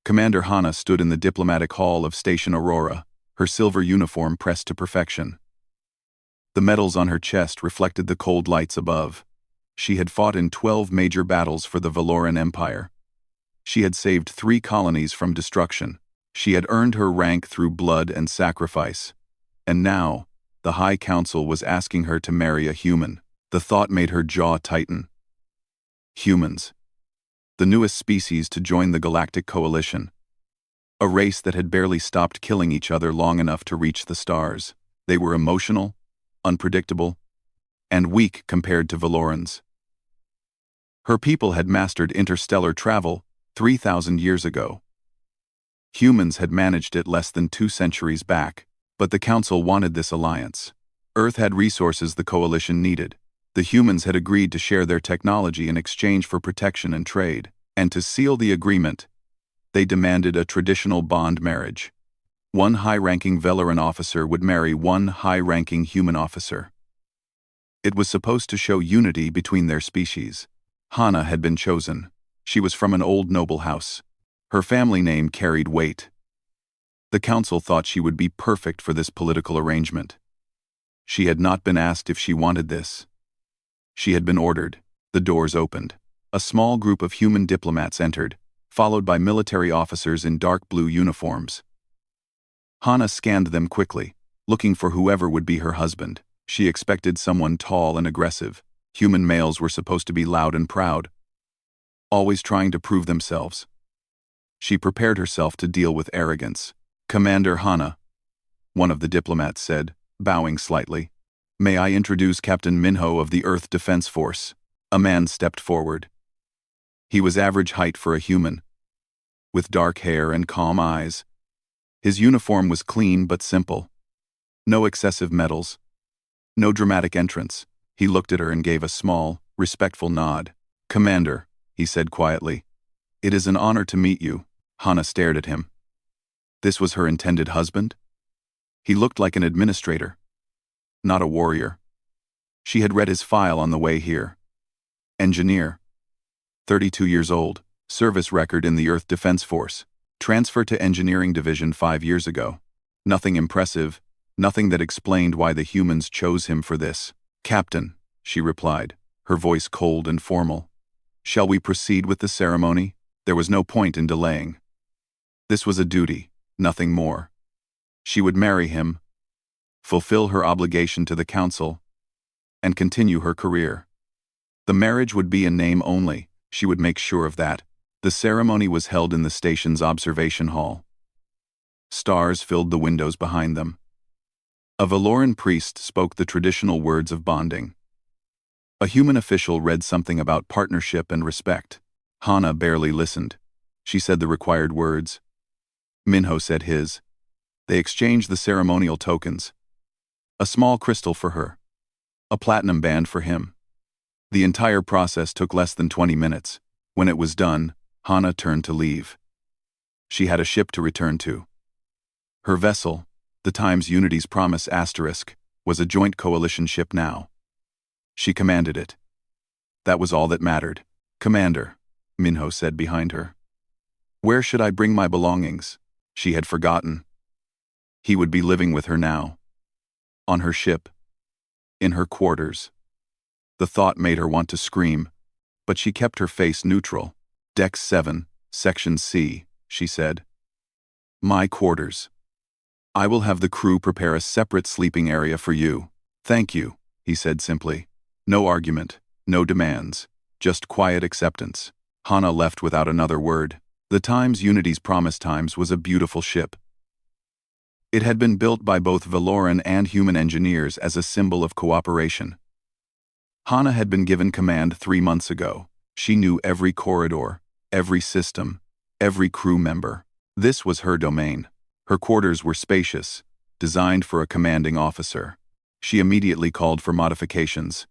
Commander Hana stood in the diplomatic hall of Station Aurora, her silver uniform pressed to perfection. The medals on her chest reflected the cold lights above. She had fought in 12 major battles for the Valoran Empire. She had saved 3 colonies from destruction. She had earned her rank through blood and sacrifice. And now, the High Council was asking her to marry a human. The thought made her jaw tighten. Humans. The newest species to join the Galactic Coalition. A race that had barely stopped killing each other long enough to reach the stars. They were emotional, unpredictable, and weak compared to Valorans. Her people had mastered interstellar travel 3,000 years ago. Humans had managed it less than 2 centuries back, but the Council wanted this alliance. Earth had resources the Coalition needed. The humans had agreed to share their technology in exchange for protection and trade, and to seal the agreement, they demanded a traditional bond marriage. One high-ranking Valoran officer would marry one high-ranking human officer. It was supposed to show unity between their species. Hana had been chosen. She was from an old noble house. Her family name carried weight. The Council thought she would be perfect for this political arrangement. She had not been asked if she wanted this. She had been ordered. The doors opened. A small group of human diplomats entered, followed by military officers in dark blue uniforms. Hana scanned them quickly, looking for whoever would be her husband. She expected someone tall and aggressive. Human males were supposed to be loud and proud, always trying to prove themselves. She prepared herself to deal with arrogance. "Commander Hana," one of the diplomats said, bowing slightly. "May I introduce Captain Minho of the Earth Defense Force?" A man stepped forward. He was average height for a human, with dark hair and calm eyes. His uniform was clean but simple. No excessive medals. No dramatic entrance. He looked at her and gave a small, respectful nod. "Commander," he said quietly, "it is an honor to meet you." Hana stared at him. This was her intended husband? He looked like an administrator, not a warrior. She had read his file on the way here. Engineer. 32 years old. Service record in the Earth Defense Force. Transfer to Engineering Division 5 years ago. Nothing impressive, nothing that explained why the humans chose him for this. "Captain," she replied, her voice cold and formal. "Shall we proceed with the ceremony?" There was no point in delaying. This was a duty, nothing more. She would marry him, fulfill her obligation to the Council, and continue her career. The marriage would be in name only. She would make sure of that. The ceremony was held in the station's observation hall. Stars filled the windows behind them. A Valoran priest spoke the traditional words of bonding. A human official read something about partnership and respect. Hana barely listened. She said the required words. Minho said his. They exchanged the ceremonial tokens. A small crystal for her. A platinum band for him. The entire process took less than 20 minutes. When it was done, Hana turned to leave. She had a ship to return to. Her vessel, the Times Unity's Promise *, was a joint coalition ship now. She commanded it. That was all that mattered. "Commander," Minho said behind her. "Where should I bring my belongings?" She had forgotten. He would be living with her now. On her ship. In her quarters. The thought made her want to scream, but she kept her face neutral. "Deck 7, Section C," she said. "My quarters. I will have the crew prepare a separate sleeping area for you." "Thank you," he said simply. No argument, no demands, just quiet acceptance. Hana left without another word. The Times Unity's Promise Times was a beautiful ship. It had been built by both Valoran and human engineers as a symbol of cooperation. Hana had been given command 3 months ago. She knew every corridor, every system, every crew member. This was her domain. Her quarters were spacious, designed for a commanding officer. She immediately called for modifications.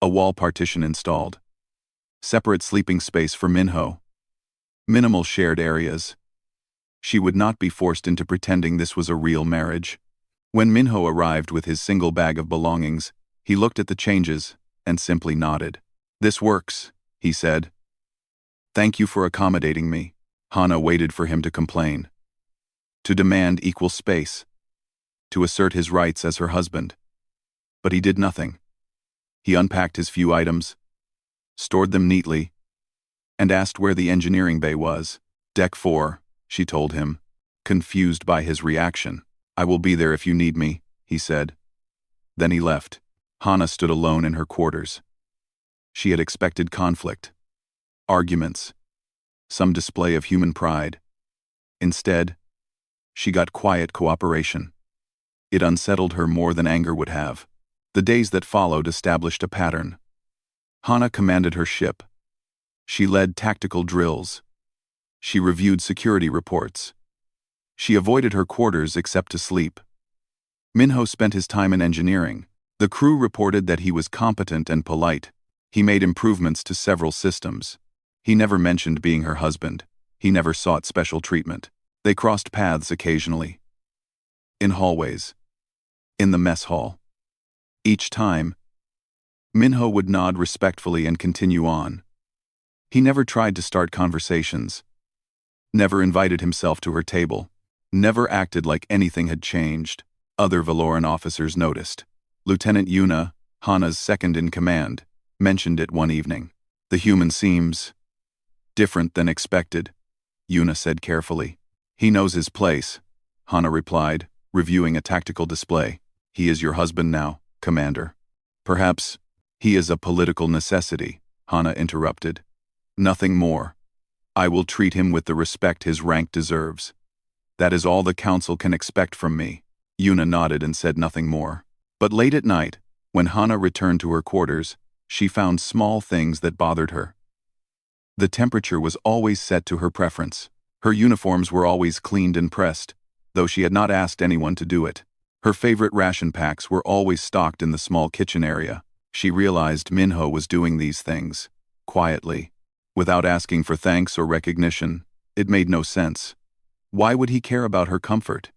A wall partition installed. Separate sleeping space for Minho. Minimal shared areas. She would not be forced into pretending this was a real marriage. When Minho arrived with his single bag of belongings, he looked at the changes and simply nodded. "This works," he said. "Thank you for accommodating me." Hana waited for him to complain, to demand equal space, to assert his rights as her husband. But he did nothing. He unpacked his few items, stored them neatly, and asked where the engineering bay was. "Deck 4, she told him, confused by his reaction. "I will be there if you need me," he said. Then he left. Hana stood alone in her quarters. She had expected conflict, arguments, some display of human pride. Instead, she got quiet cooperation. It unsettled her more than anger would have. The days that followed established a pattern. Hana commanded her ship. She led tactical drills. She reviewed security reports. She avoided her quarters except to sleep. Minho spent his time in engineering. The crew reported that he was competent and polite. He made improvements to several systems. He never mentioned being her husband. He never sought special treatment. They crossed paths occasionally. In hallways. In the mess hall. Each time, Minho would nod respectfully and continue on. He never tried to start conversations. Never invited himself to her table. Never acted like anything had changed. Other Valoran officers noticed. Lieutenant Yuna, Hana's second-in-command, mentioned it one evening. "The human seems different than expected," Yuna said carefully. "He knows his place," Hana replied, reviewing a tactical display. "He is your husband now, Commander." "Perhaps he is a political necessity," Hana interrupted. "Nothing more. I will treat him with the respect his rank deserves. That is all the Council can expect from me." Yuna nodded and said nothing more. But late at night, when Hana returned to her quarters, she found small things that bothered her. The temperature was always set to her preference. Her uniforms were always cleaned and pressed, though she had not asked anyone to do it. Her favorite ration packs were always stocked in the small kitchen area. She realized Minho was doing these things, quietly, without asking for thanks or recognition. It made no sense. Why would he care about her comfort?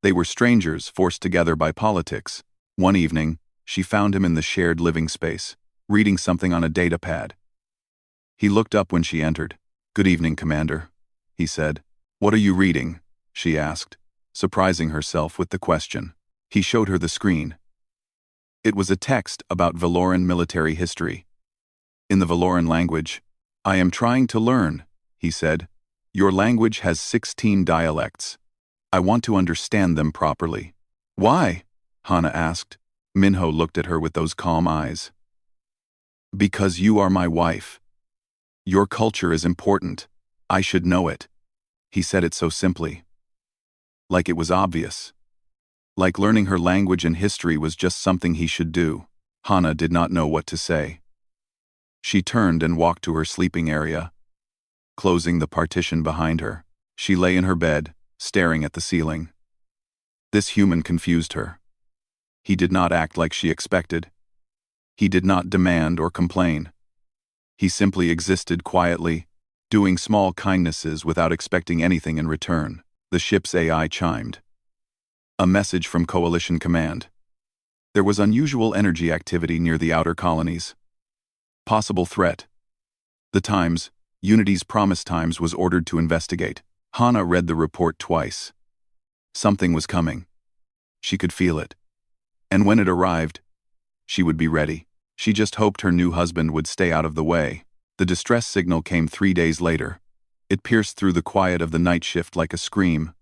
They were strangers forced together by politics. One evening, she found him in the shared living space, reading something on a data pad. He looked up when she entered. "Good evening, Commander," he said. "What are you reading?" she asked, surprising herself with the question. He showed her the screen. It was a text about Valoran military history. In the Valoran language, "I am trying to learn," he said. "Your language has 16 dialects. I want to understand them properly." "Why?" Hana asked. Minho looked at her with those calm eyes. "Because you are my wife. Your culture is important. I should know it." He said it so simply. Like it was obvious. Like learning her language and history was just something he should do. Hana did not know what to say. She turned and walked to her sleeping area, closing the partition behind her. She lay in her bed, staring at the ceiling. This human confused her. He did not act like she expected. He did not demand or complain. He simply existed quietly, doing small kindnesses without expecting anything in return. The ship's AI chimed. A message from Coalition Command. There was unusual energy activity near the outer colonies. Possible threat. The Times, Unity's Promise Times, was ordered to investigate. Hana read the report twice. Something was coming. She could feel it. And when it arrived, she would be ready. She just hoped her new husband would stay out of the way. The distress signal came 3 days later. It pierced through the quiet of the night shift like a scream.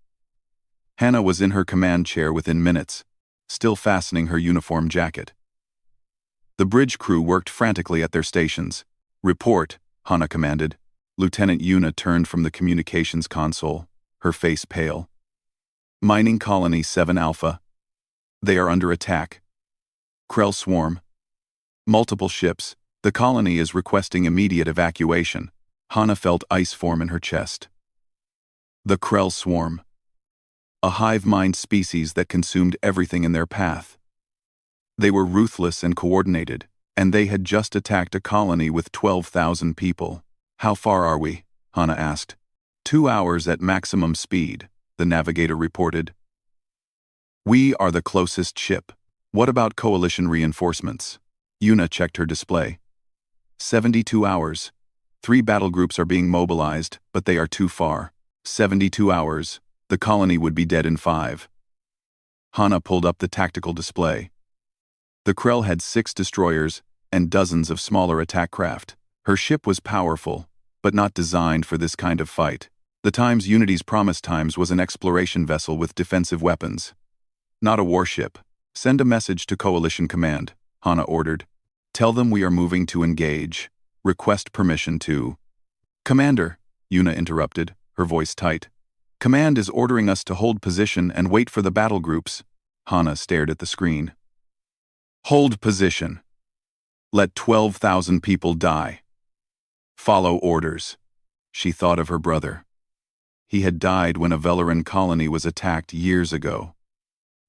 Hana was in her command chair within minutes, still fastening her uniform jacket. The bridge crew worked frantically at their stations. "Report," Hana commanded. Lieutenant Yuna turned from the communications console, her face pale. "Mining Colony 7 Alpha. They are under attack. Krell swarm. Multiple ships. The colony is requesting immediate evacuation." Hana felt ice form in her chest. The Krell swarm. A hive-mind species that consumed everything in their path. They were ruthless and coordinated, and they had just attacked a colony with 12,000 people. "How far are we?" Hana asked. 2 hours at maximum speed, the navigator reported. "We are the closest ship. What about coalition reinforcements?" Yuna checked her display. 72 hours. 3 battle groups are being mobilized, but they are too far. 72 hours. The colony would be dead in 5. Hana pulled up the tactical display. The Krell had 6 destroyers and dozens of smaller attack craft. Her ship was powerful, but not designed for this kind of fight. The Times Unity's Promised Times was an exploration vessel with defensive weapons. Not a warship. Send a message to Coalition Command, Hana ordered. Tell them we are moving to engage. Request permission to... Commander, Yuna interrupted, her voice tight. Command is ordering us to hold position and wait for the battle groups. Hana stared at the screen. Hold position. Let 12,000 people die. Follow orders. She thought of her brother. He had died when a Velaran colony was attacked years ago.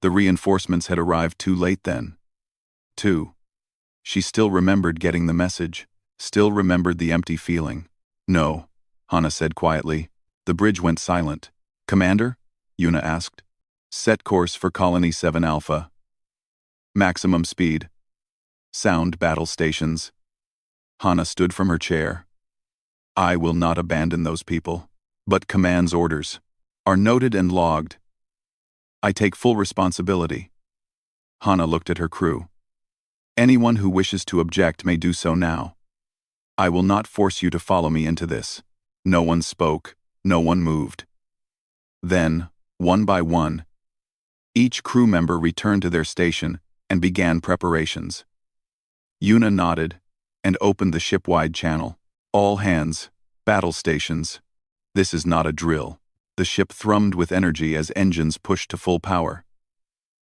The reinforcements had arrived too late then. 2. She still remembered getting the message, still remembered the empty feeling. No, Hana said quietly. The bridge went silent. Commander? Yuna asked. Set course for Colony 7 Alpha. Maximum speed. Sound battle stations. Hana stood from her chair. I will not abandon those people, but Command's orders are noted and logged. I take full responsibility. Hana looked at her crew. Anyone who wishes to object may do so now. I will not force you to follow me into this. No one spoke, no one moved. Then, one by one, each crew member returned to their station and began preparations. Yuna nodded and opened the ship-wide channel. All hands, battle stations. This is not a drill. The ship thrummed with energy as engines pushed to full power.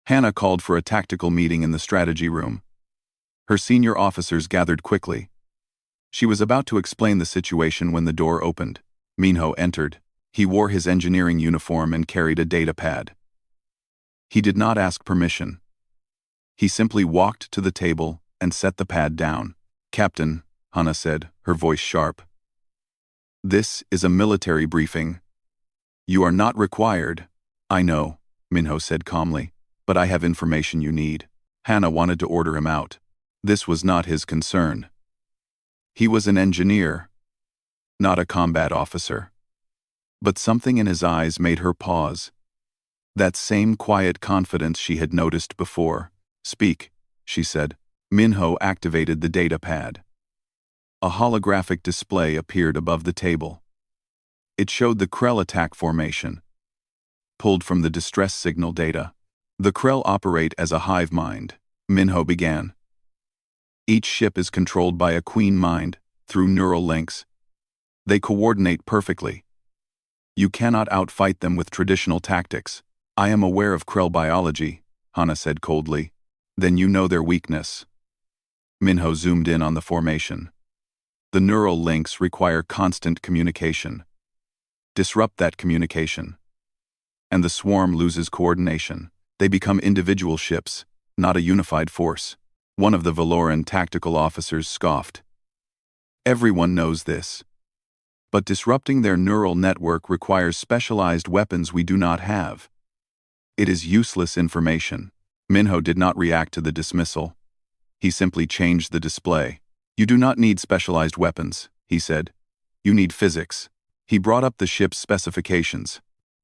Hana called for a tactical meeting in the strategy room. Her senior officers gathered quickly. She was about to explain the situation when the door opened. Minho entered. He wore his engineering uniform and carried a data pad. He did not ask permission. He simply walked to the table and set the pad down. Captain, Hana said, her voice sharp. This is a military briefing. You are not required. I know, Minho said calmly, but I have information you need. Hana wanted to order him out. This was not his concern. He was an engineer, not a combat officer. But something in his eyes made her pause. That same quiet confidence she had noticed before. Speak, she said. Minho activated the data pad. A holographic display appeared above the table. It showed the Krell attack formation, pulled from the distress signal data. The Krell operate as a hive mind, Minho began. Each ship is controlled by a queen mind, through neural links. They coordinate perfectly. You cannot outfight them with traditional tactics. I am aware of Krell biology, Hana said coldly. Then you know their weakness. Minho zoomed in on the formation. The neural links require constant communication. Disrupt that communication, and the swarm loses coordination. They become individual ships, not a unified force. One of the Valoran tactical officers scoffed. Everyone knows this. But disrupting their neural network requires specialized weapons we do not have. It is useless information. Minho did not react to the dismissal. He simply changed the display. You do not need specialized weapons, he said. You need physics. He brought up the ship's specifications.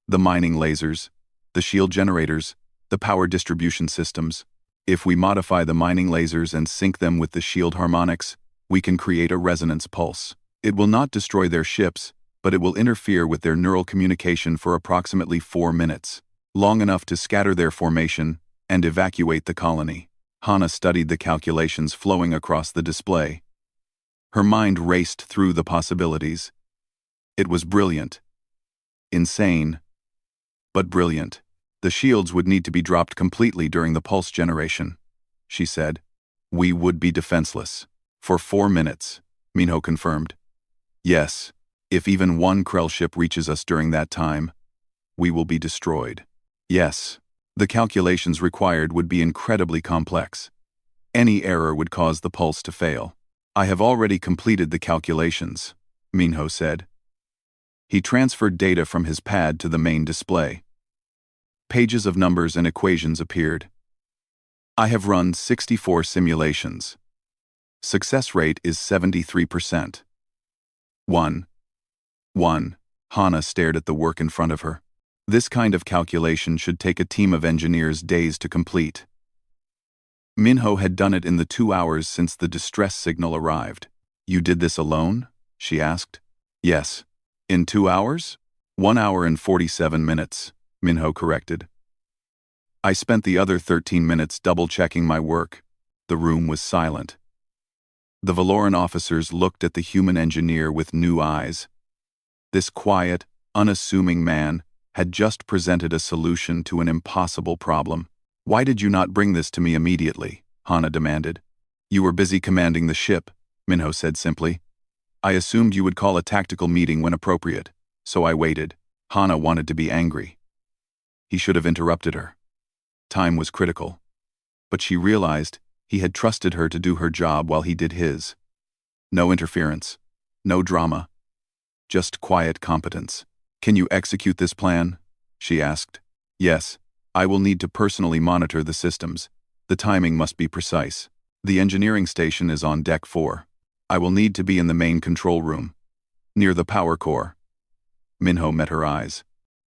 The mining lasers, the shield generators, the power distribution systems. If we modify the mining lasers and sync them with the shield harmonics, we can create a resonance pulse. It will not destroy their ships, but it will interfere with their neural communication for approximately 4 minutes, long enough to scatter their formation and evacuate the colony. Hana studied the calculations flowing across the display. Her mind raced through the possibilities. It was brilliant. Insane, but brilliant. The shields would need to be dropped completely during the pulse generation, she said. We would be defenseless. For 4 minutes, Minho confirmed. Yes, if even one Krell ship reaches us during that time, we will be destroyed. Yes, the calculations required would be incredibly complex. Any error would cause the pulse to fail. I have already completed the calculations, Minho said. He transferred data from his pad to the main display. Pages of numbers and equations appeared. I have run 64 simulations. Success rate is 73%. 1. Hana stared at the work in front of her. This kind of calculation should take a team of engineers days to complete. Minho had done it in the 2 hours since the distress signal arrived. "You did this alone?" she asked. "Yes." "In 2 hours?" 1 hour and 47 minutes, Minho corrected. "I spent the other 13 minutes double-checking my work." The room was silent. The Valoran officers looked at the human engineer with new eyes. This quiet, unassuming man had just presented a solution to an impossible problem. "Why did you not bring this to me immediately?" Hana demanded. "You were busy commanding the ship," Minho said simply. "I assumed you would call a tactical meeting when appropriate, so I waited." Hana wanted to be angry. He should have interrupted her. Time was critical. But she realized he had trusted her to do her job while he did his. No interference. No drama. Just quiet competence. "Can you execute this plan?" she asked. "Yes. I will need to personally monitor the systems. The timing must be precise. The engineering station is on deck 4. I will need to be in the main control room, near the power core." Minho met her eyes.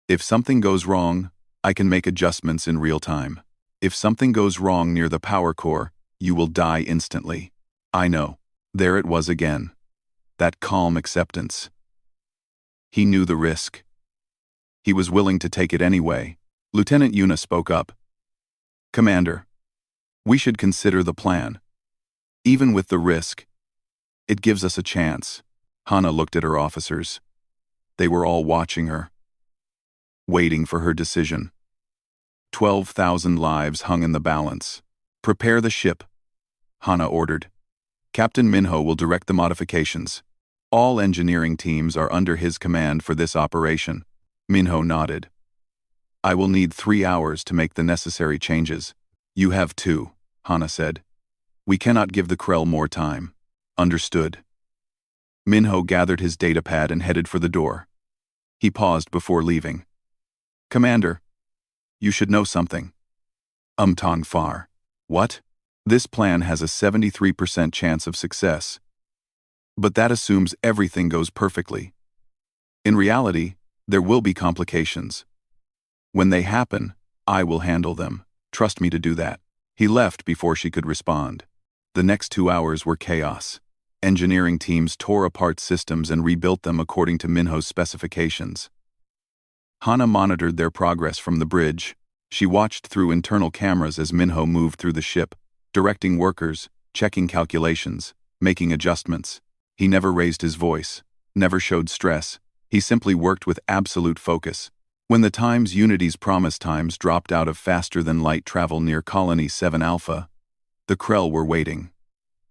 "If something goes wrong, I can make adjustments in real time. If something goes wrong near the power core, you will die instantly." "I know." There it was again. That calm acceptance. He knew the risk. He was willing to take it anyway. Lieutenant Yuna spoke up. "Commander, we should consider the plan. Even with the risk, it gives us a chance." Hana looked at her officers. They were all watching her, waiting for her decision. 12,000 lives hung in the balance. "Prepare the ship," Hana ordered. "Captain Minho will direct the modifications. All engineering teams are under his command for this operation." Minho nodded. "I will need 3 hours to make the necessary changes." "You have 2, Hana said. "We cannot give the Krell more time." "Understood." Minho gathered his datapad and headed for the door. He paused before leaving. "Commander, you should know something." Tong Far. "What?" "This plan has a 73% chance of success. But that assumes everything goes perfectly. In reality, there will be complications. When they happen, I will handle them. Trust me to do that." He left before she could respond. The next 2 hours were chaos. Engineering teams tore apart systems and rebuilt them according to Minho's specifications. Hana monitored their progress from the bridge. She watched through internal cameras as Minho moved through the ship, directing workers, checking calculations, making adjustments. He never raised his voice, never showed stress. He simply worked with absolute focus. When the times Unity's promise times dropped out of faster-than-light travel near Colony 7 Alpha, the Krell were waiting.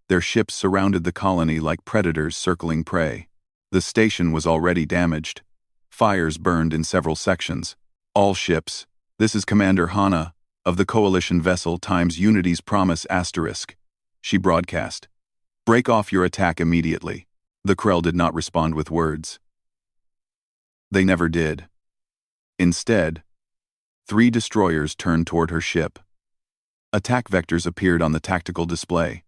Their ships surrounded the colony like predators circling prey. The station was already damaged. Fires burned in several sections. "All ships, this is Commander Hana, of the Coalition vessel times Unity's promise **." She broadcast. "Break off your attack immediately." The Krell did not respond with words. They never did. Instead, 3 destroyers turned toward her ship. Attack vectors appeared on the tactical display.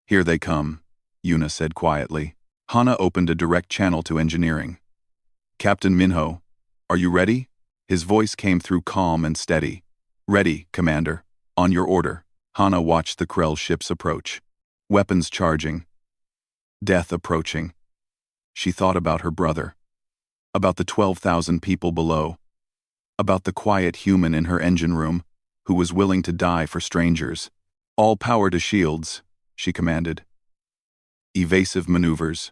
"Here they come," Yuna said quietly. Hana opened a direct channel to engineering. "Captain Minho, are you ready?" His voice came through calm and steady. "Ready, Commander. On your order." Hana watched the Krell ships approach. Weapons charging. Death approaching. She thought about her brother. About the 12,000 people below. About the quiet human in her engine room, who was willing to die for strangers. "All power to shields," she commanded. Evasive maneuvers.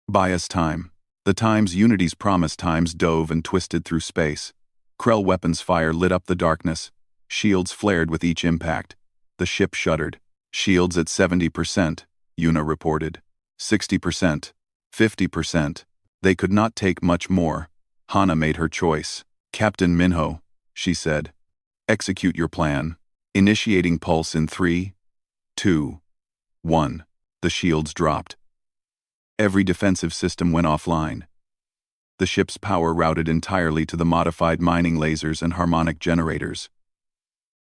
Bias time. The times Unity's promise times dove and twisted through space. Krell weapons fire lit up the darkness. Shields flared with each impact. The ship shuddered. "Shields at 70%, Yuna reported. 60%. 50%. They could not take much more. Hana made her choice. "Captain Minho," she said. "Execute your plan. Initiating pulse in 3, 2, 1. The shields dropped. Every defensive system went offline. The ship's power routed entirely to the modified mining lasers and harmonic generators.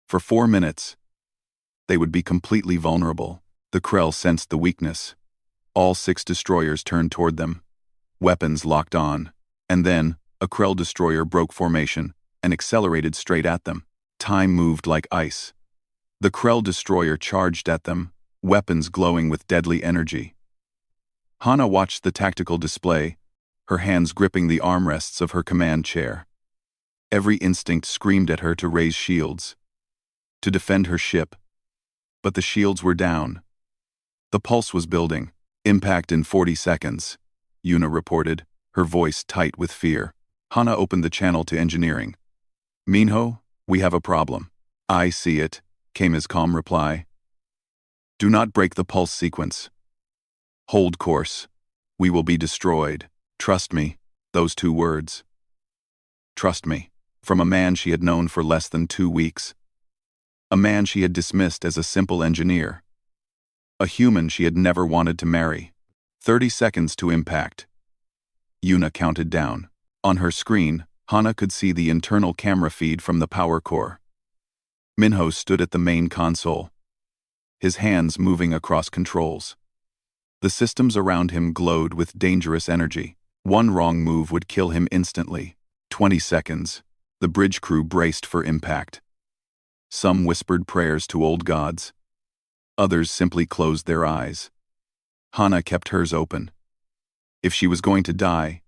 For 4 minutes, they would be completely vulnerable. The Krell sensed the weakness. All 6 destroyers turned toward them. Weapons locked on. And then, a Krell destroyer broke formation and accelerated straight at them. Time moved like ice. The Krell destroyer charged at them, weapons glowing with deadly energy. Hana watched the tactical display, her hands gripping the armrests of her command chair. Every instinct screamed at her to raise shields, to defend her ship. But the shields were down. The pulse was building. Impact in 40 seconds, Yuna reported, her voice tight with fear. Hana opened the channel to engineering. Minho, we have a problem. I see it, came his calm reply. Do not break the pulse sequence. Hold course. We will be destroyed. Trust me. Those 2 words. Trust me. From a man she had known for less than 2 weeks. A man she had dismissed as a simple engineer. A human she had never wanted to marry. 30 seconds to impact. Yuna counted down. On her screen, Hana could see the internal camera feed from the power core. Minho stood at the main console, his hands moving across controls. The systems around him glowed with dangerous energy. One wrong move would kill him instantly. 20 seconds. The bridge crew braced for impact. Some whispered prayers to old gods. Others simply closed their eyes. Hana kept hers open. If she was going to die,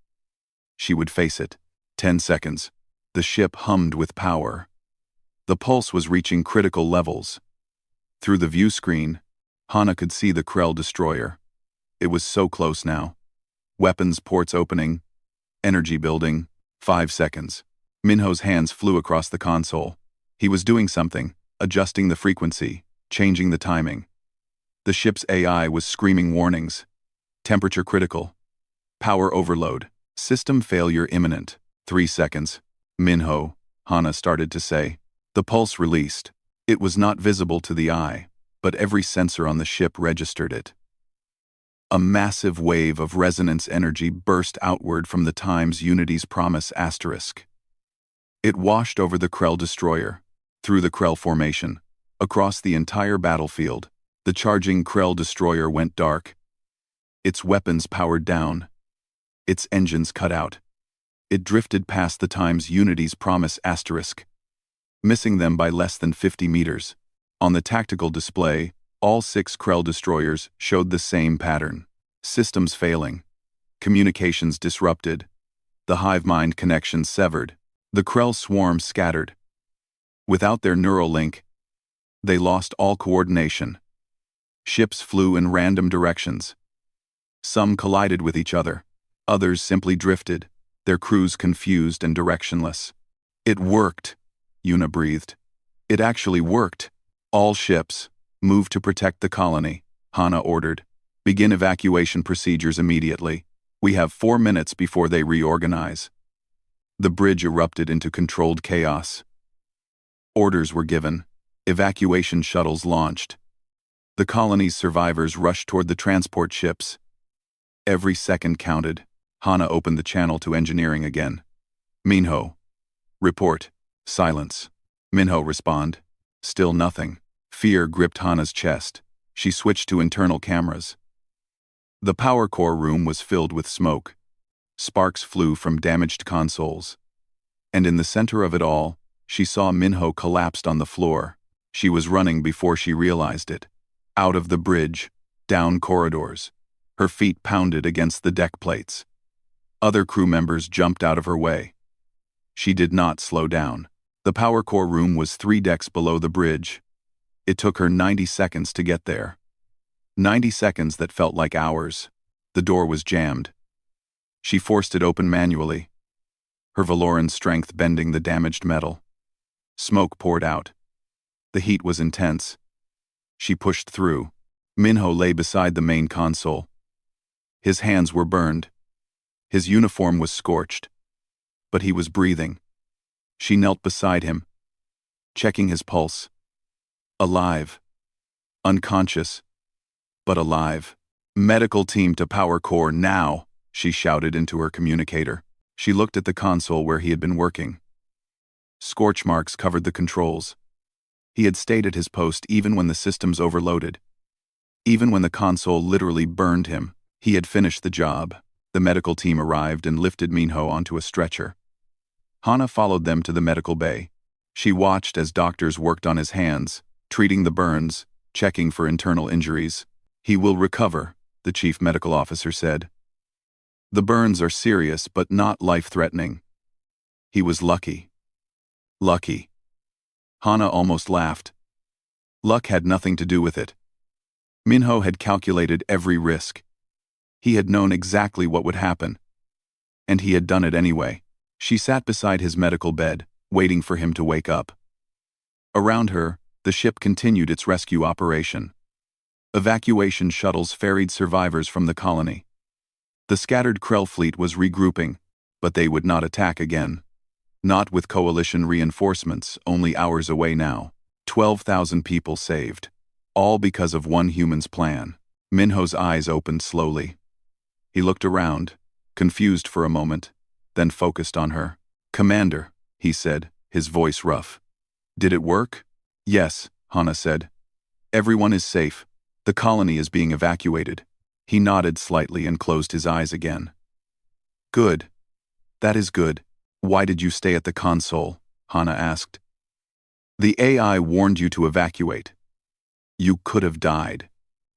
she would face it. 10 seconds. The ship hummed with power. The pulse was reaching critical levels. Through the view screen, Hana could see the Krell destroyer. It was so close now. Weapons ports opening. Energy building. 5 seconds. Minho's hands flew across the console. He was doing something, adjusting the frequency, changing the timing. The ship's AI was screaming warnings. Temperature critical. Power overload. System failure imminent. 3 seconds. Minho, Hana started to say. The pulse released. It was not visible to the eye, but every sensor on the ship registered it. A massive wave of resonance energy burst outward from the Times Unity's Promise asterisk. It washed over the Krell destroyer, through the Krell formation, across the entire battlefield. The charging Krell destroyer went dark. Its weapons powered down. Its engines cut out. It drifted past the Times Unity's Promise asterisk, missing them by less than 50 meters. On the tactical display, all 6 Krell destroyers showed the same pattern. Systems failing. Communications disrupted. The hive mind connection severed. The Krell swarm scattered. Without their neural link, they lost all coordination. Ships flew in random directions. Some collided with each other. Others simply drifted, their crews confused and directionless. It worked, Yuna breathed. It actually worked. All ships, move to protect the colony, Hana ordered. Begin evacuation procedures immediately. We have 4 minutes before they reorganize. The bridge erupted into controlled chaos. Orders were given. Evacuation shuttles launched. The colony's survivors rushed toward the transport ships. Every second counted. Hana opened the channel to engineering again. Minho. Report. Silence. Minho respond. Still nothing. Fear gripped Hana's chest. She switched to internal cameras. The power core room was filled with smoke. Sparks flew from damaged consoles. And in the center of it all, she saw Minho collapsed on the floor. She was running before she realized it. Out of the bridge, down corridors. Her feet pounded against the deck plates. Other crew members jumped out of her way. She did not slow down. The power core room was 3 decks below the bridge. It took her 90 seconds to get there. 90 seconds that felt like hours. The door was jammed. She forced it open manually, her Valoran strength bending the damaged metal. Smoke poured out. The heat was intense. She pushed through. Minho lay beside the main console. His hands were burned. His uniform was scorched. But he was breathing. She knelt beside him, checking his pulse. Alive. Unconscious, but alive. Medical team to power core now, she shouted into her communicator. She looked at the console where he had been working. Scorch marks covered the controls. He had stayed at his post even when the systems overloaded. Even when the console literally burned him, he had finished the job. The medical team arrived and lifted Minho onto a stretcher. Hana followed them to the medical bay. She watched as doctors worked on his hands, treating the burns, checking for internal injuries. "He will recover," the chief medical officer said. "The burns are serious but not life-threatening." He was lucky. Lucky. Hana almost laughed. Luck had nothing to do with it. Minho had calculated every risk. He had known exactly what would happen. And he had done it anyway. She sat beside his medical bed, waiting for him to wake up. Around her, the ship continued its rescue operation. Evacuation shuttles ferried survivors from the colony. The scattered Krell fleet was regrouping, but they would not attack again. Not with coalition reinforcements, only hours away now. 12,000 people saved. All because of one human's plan. Minho's eyes opened slowly. He looked around, confused for a moment, then focused on her. "Commander," he said, his voice rough. "Did it work?" "Yes," Hana said. "Everyone is safe. The colony is being evacuated." He nodded slightly and closed his eyes again. "Good. That is good. Why did you stay at the console?" Hana asked. "The AI warned you to evacuate. You could have died."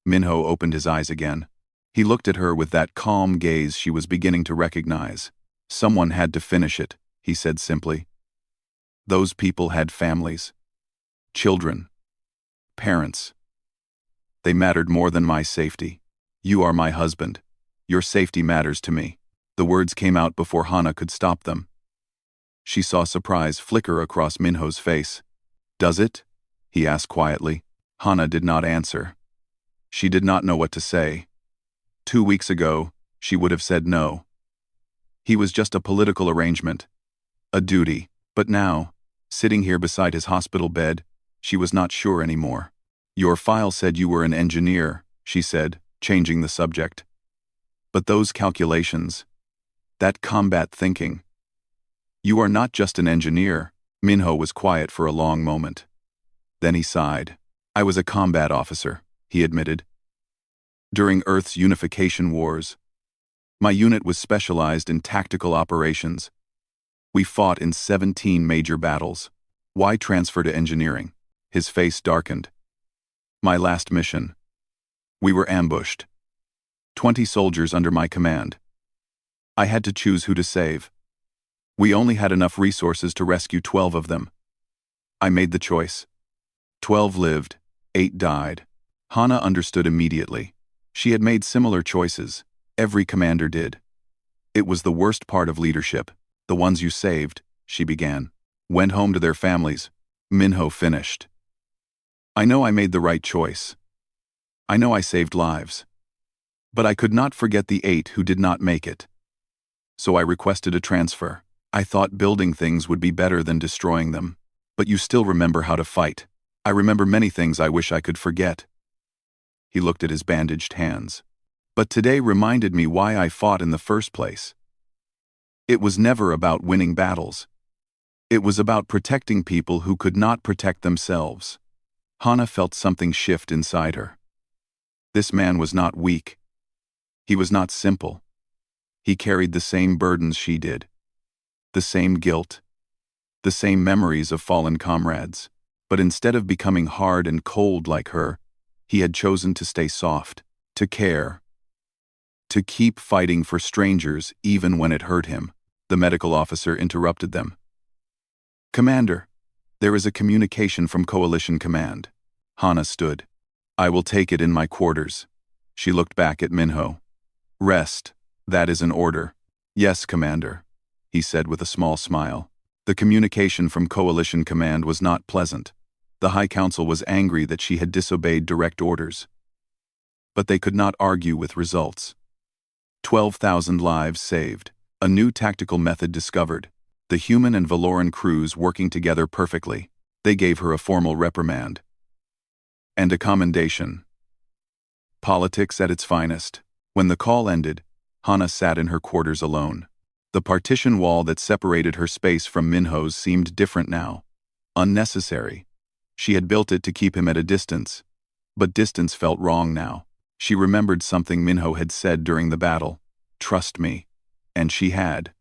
Minho opened his eyes again. He looked at her with that calm gaze she was beginning to recognize. "Someone had to finish it," he said simply. "Those people had families. Children. Parents. They mattered more than my safety. You are my husband. Your safety matters to me." The words came out before Hana could stop them. She saw surprise flicker across Minho's face. "Does it?" he asked quietly. Hana did not answer. She did not know what to say. 2 weeks ago, she would have said no. He was just a political arrangement. A duty. But now, sitting here beside his hospital bed, she was not sure anymore. "Your file said you were an engineer," she said, changing the subject. "But those calculations, that combat thinking. You are not just an engineer." Minho was quiet for a long moment. Then he sighed. "I was a combat officer," he admitted. "During Earth's unification wars. My unit was specialized in tactical operations. We fought in 17 major battles. Why transfer to engineering?" His face darkened. "My last mission. We were ambushed. 20 soldiers under my command. I had to choose who to save. We only had enough resources to rescue 12 of them. I made the choice. 12 lived, 8 died." Hana understood immediately. She had made similar choices. Every commander did. "It was the worst part of leadership. The ones you saved," she began, "went home to their families." Minho finished. "I know I made the right choice. I know I saved lives. But I could not forget the 8 who did not make it. So I requested a transfer. I thought building things would be better than destroying them. But you still remember how to fight. I remember many things I wish I could forget." He looked at his bandaged hands. "But today reminded me why I fought in the first place. It was never about winning battles. It was about protecting people who could not protect themselves." Hana felt something shift inside her. This man was not weak. He was not simple. He carried the same burdens she did. The same guilt. The same memories of fallen comrades. But instead of becoming hard and cold like her, he had chosen to stay soft, to care, to keep fighting for strangers even when it hurt him. The medical officer interrupted them. "Commander, there is a communication from Coalition Command." Hana stood. "I will take it in my quarters." She looked back at Minho. "Rest, that is an order." "Yes, Commander," he said with a small smile. The communication from Coalition Command was not pleasant. The High Council was angry that she had disobeyed direct orders. But they could not argue with results. 12,000 lives saved. A new tactical method discovered. The human and Valoran crews working together perfectly. They gave her a formal reprimand. And a commendation. Politics at its finest. When the call ended, Hana sat in her quarters alone. The partition wall that separated her space from Minho's seemed different now. Unnecessary. She had built it to keep him at a distance. But distance felt wrong now. She remembered something Minho had said during the battle. Trust me. And she had.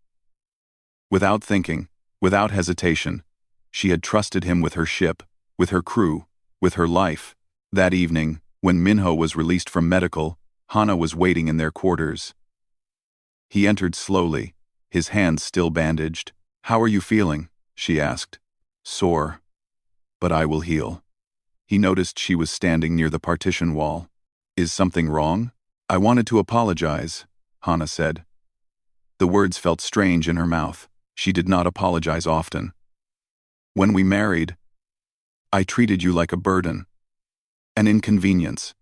Without thinking, without hesitation, she had trusted him with her ship, with her crew, with her life. That evening, when Minho was released from medical, Hana was waiting in their quarters. He entered slowly, his hands still bandaged. "How are you feeling?" she asked. "Sore. But I will heal." He noticed she was standing near the partition wall. "Is something wrong?" "I wanted to apologize," Hana said. The words felt strange in her mouth. She did not apologize often. "When we married, I treated you like a burden. An inconvenience.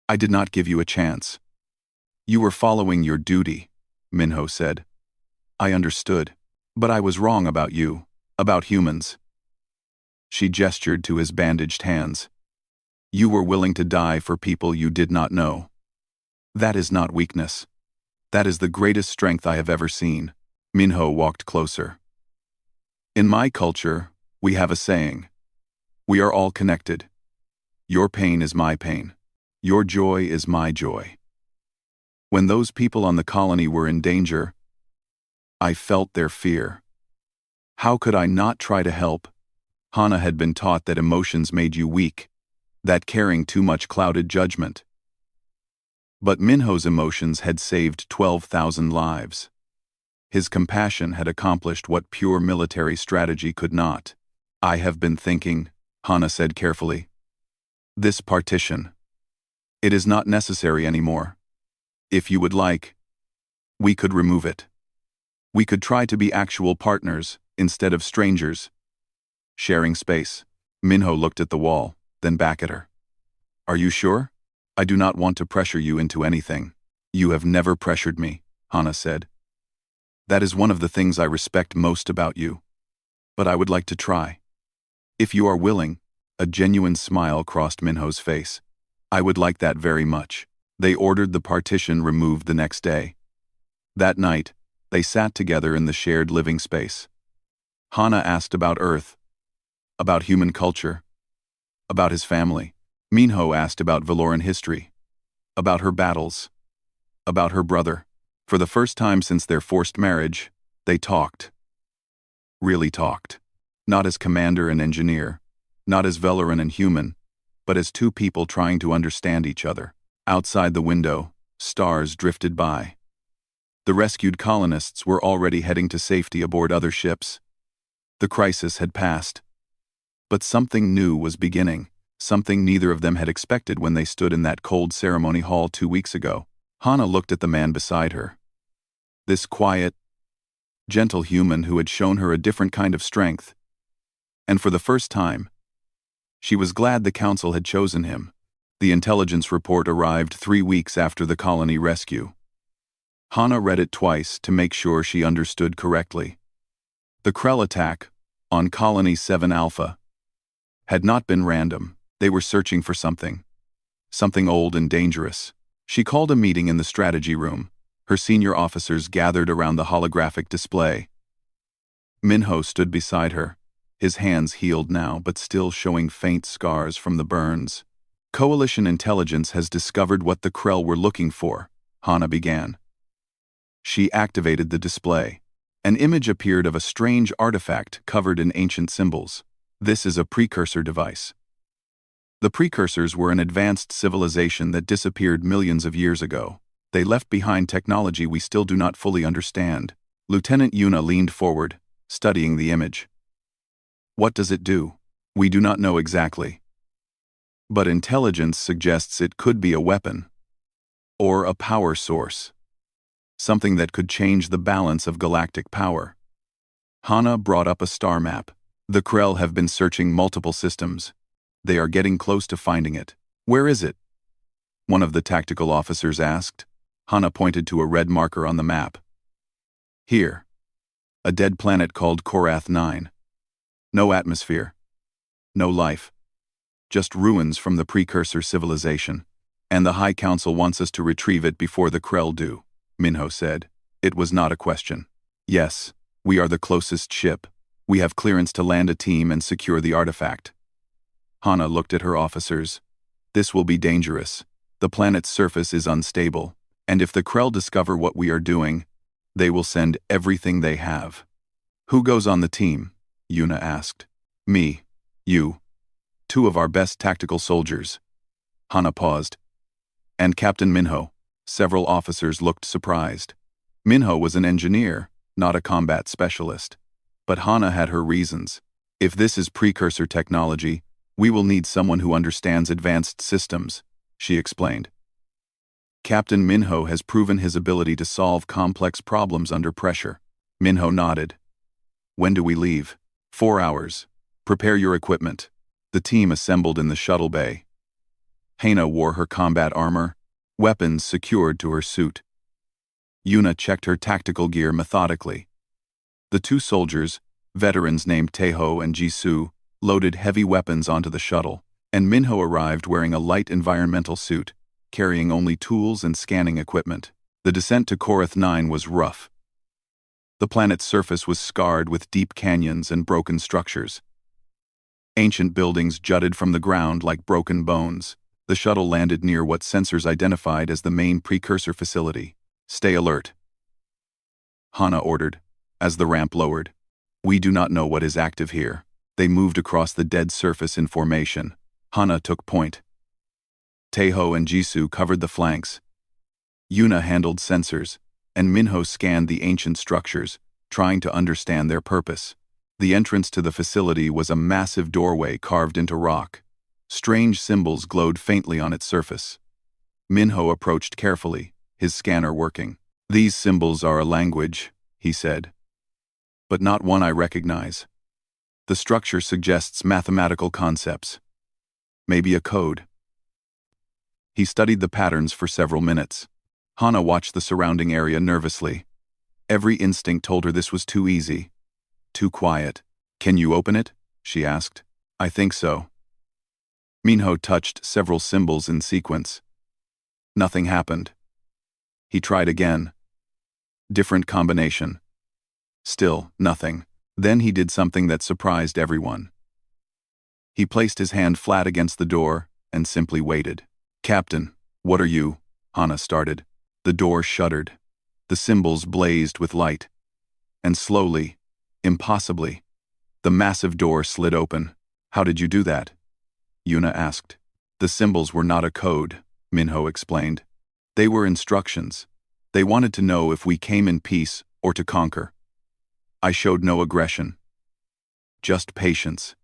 I did not give you a chance." "You were following your duty," Minho said. "I understood. But I was wrong about you, about humans." She gestured to his bandaged hands. "You were willing to die for people you did not know. That is not weakness. That is the greatest strength I have ever seen." Minho walked closer. "In my culture, we have a saying. We are all connected. Your pain is my pain. Your joy is my joy. When those people on the colony were in danger, I felt their fear. How could I not try to help?" Hana had been taught that emotions made you weak, that caring too much clouded judgment. But Minho's emotions had saved 12,000 lives. His compassion had accomplished what pure military strategy could not. "I have been thinking," Hana said carefully. "This partition. It is not necessary anymore. If you would like, we could remove it. We could try to be actual partners, instead of strangers. Sharing space." Minho looked at the wall, then back at her. "Are you sure? I do not want to pressure you into anything." "You have never pressured me," Hana said. "That is one of the things I respect most about you. But I would like to try. If you are willing." A genuine smile crossed Minho's face. "I would like that very much." They ordered the partition removed the next day. That night, they sat together in the shared living space. Hana asked about Earth, about human culture, about his family. Minho asked about Valoran history, about her battles, about her brother. For the first time since their forced marriage, they talked. Really talked. Not as commander and engineer, not as Valoran and human, but as two people trying to understand each other. Outside the window, stars drifted by. The rescued colonists were already heading to safety aboard other ships. The crisis had passed. But something new was beginning, something neither of them had expected when they stood in that cold ceremony hall 2 weeks ago. Hana looked at the man beside her. This quiet, gentle human who had shown her a different kind of strength. And for the first time, she was glad the council had chosen him. The intelligence report arrived 3 weeks after the colony rescue. Hana read it twice to make sure she understood correctly. The Krell attack, on Colony 7 Alpha, had not been random. They were searching for something. Something old and dangerous. She called a meeting in the strategy room. Her senior officers gathered around the holographic display. Minho stood beside her, his hands healed now but still showing faint scars from the burns. "Coalition intelligence has discovered what the Krell were looking for," Hana began. She activated the display. An image appeared of a strange artifact covered in ancient symbols. "This is a precursor device." The precursors were an advanced civilization that disappeared millions of years ago. They left behind technology we still do not fully understand. Lieutenant Yuna leaned forward, studying the image. "What does it do?" "We do not know exactly. But intelligence suggests it could be a weapon. Or a power source. Something that could change the balance of galactic power." Hana brought up a star map. "The Krell have been searching multiple systems. They are getting close to finding it." "Where is it?" one of the tactical officers asked. Hana pointed to a red marker on the map. "Here. A dead planet called Korath 9. No atmosphere. No life. Just ruins from the precursor civilization. And the High Council wants us to retrieve it before the Krell do," Minho said. It was not a question. "Yes, we are the closest ship. We have clearance to land a team and secure the artifact." Hana looked at her officers. "This will be dangerous. The planet's surface is unstable. And if the Krell discover what we are doing, they will send everything they have. Who goes on the team? Yuna asked. Me. You. 2 of our best tactical soldiers. Hana paused. And Captain Minho. Several officers looked surprised. Minho was an engineer, not a combat specialist. But Hana had her reasons. If this is precursor technology, we will need someone who understands advanced systems, she explained. Captain Minho has proven his ability to solve complex problems under pressure. Minho nodded. When do we leave? 4 hours. Prepare your equipment. The team assembled in the shuttle bay. Hana wore her combat armor, weapons secured to her suit. Yuna checked her tactical gear methodically. The 2 soldiers, veterans named Taeho and Jisoo, loaded heavy weapons onto the shuttle, and Minho arrived wearing a light environmental suit, carrying only tools and scanning equipment. The descent to Korath 9 was rough. The planet's surface was scarred with deep canyons and broken structures. Ancient buildings jutted from the ground like broken bones. The shuttle landed near what sensors identified as the main precursor facility. Stay alert, Hana ordered, as the ramp lowered. We do not know what is active here. They moved across the dead surface in formation. Hana took point. Taeho and Jisoo covered the flanks. Yuna handled sensors, and Minho scanned the ancient structures, trying to understand their purpose. The entrance to the facility was a massive doorway carved into rock. Strange symbols glowed faintly on its surface. Minho approached carefully, his scanner working. These symbols are a language, he said. But not one I recognize. The structure suggests mathematical concepts. Maybe a code. He studied the patterns for several minutes. Hana watched the surrounding area nervously. Every instinct told her this was too easy. Too quiet. Can you open it? She asked. I think so. Minho touched several symbols in sequence. Nothing happened. He tried again. Different combination. Still, nothing. Then he did something that surprised everyone. He placed his hand flat against the door and simply waited. Captain, what are you? Hana started. The door shuddered. The symbols blazed with light. And slowly, impossibly, the massive door slid open. How did you do that? Yuna asked. The symbols were not a code, Minho explained. They were instructions. They wanted to know if we came in peace or to conquer. I showed no aggression. Just patience.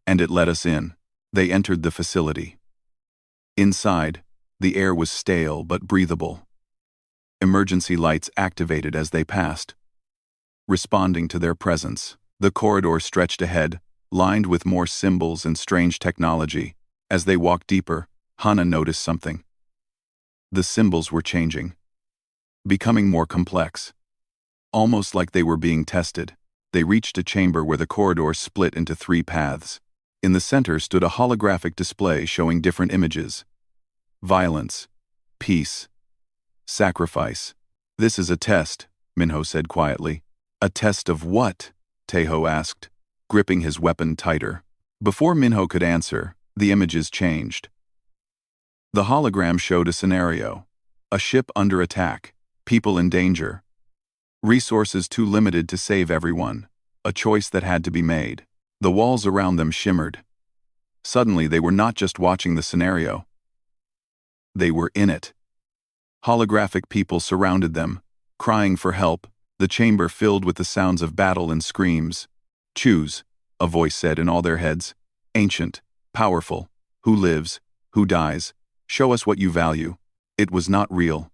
And it let us in. They entered the facility. Inside, the air was stale but breathable. Emergency lights activated as they passed. Responding to their presence, the corridor stretched ahead, lined with more symbols and strange technology. As they walked deeper, Hana noticed something. The symbols were changing. Becoming more complex. Almost like they were being tested. They reached a chamber where the corridor split into 3 paths. In the center stood a holographic display showing different images. Violence. Peace. Sacrifice. This is a test, Minho said quietly. A test of what? Taeho asked, gripping his weapon tighter. Before Minho could answer, the images changed. The hologram showed a scenario. A ship under attack. People in danger. Resources too limited to save everyone. A choice that had to be made. The walls around them shimmered. Suddenly they were not just watching the scenario. They were in it. Holographic people surrounded them, crying for help, the chamber filled with the sounds of battle and screams. Choose, a voice said in all their heads. Ancient, powerful, who lives, who dies, show us what you value. It was not real.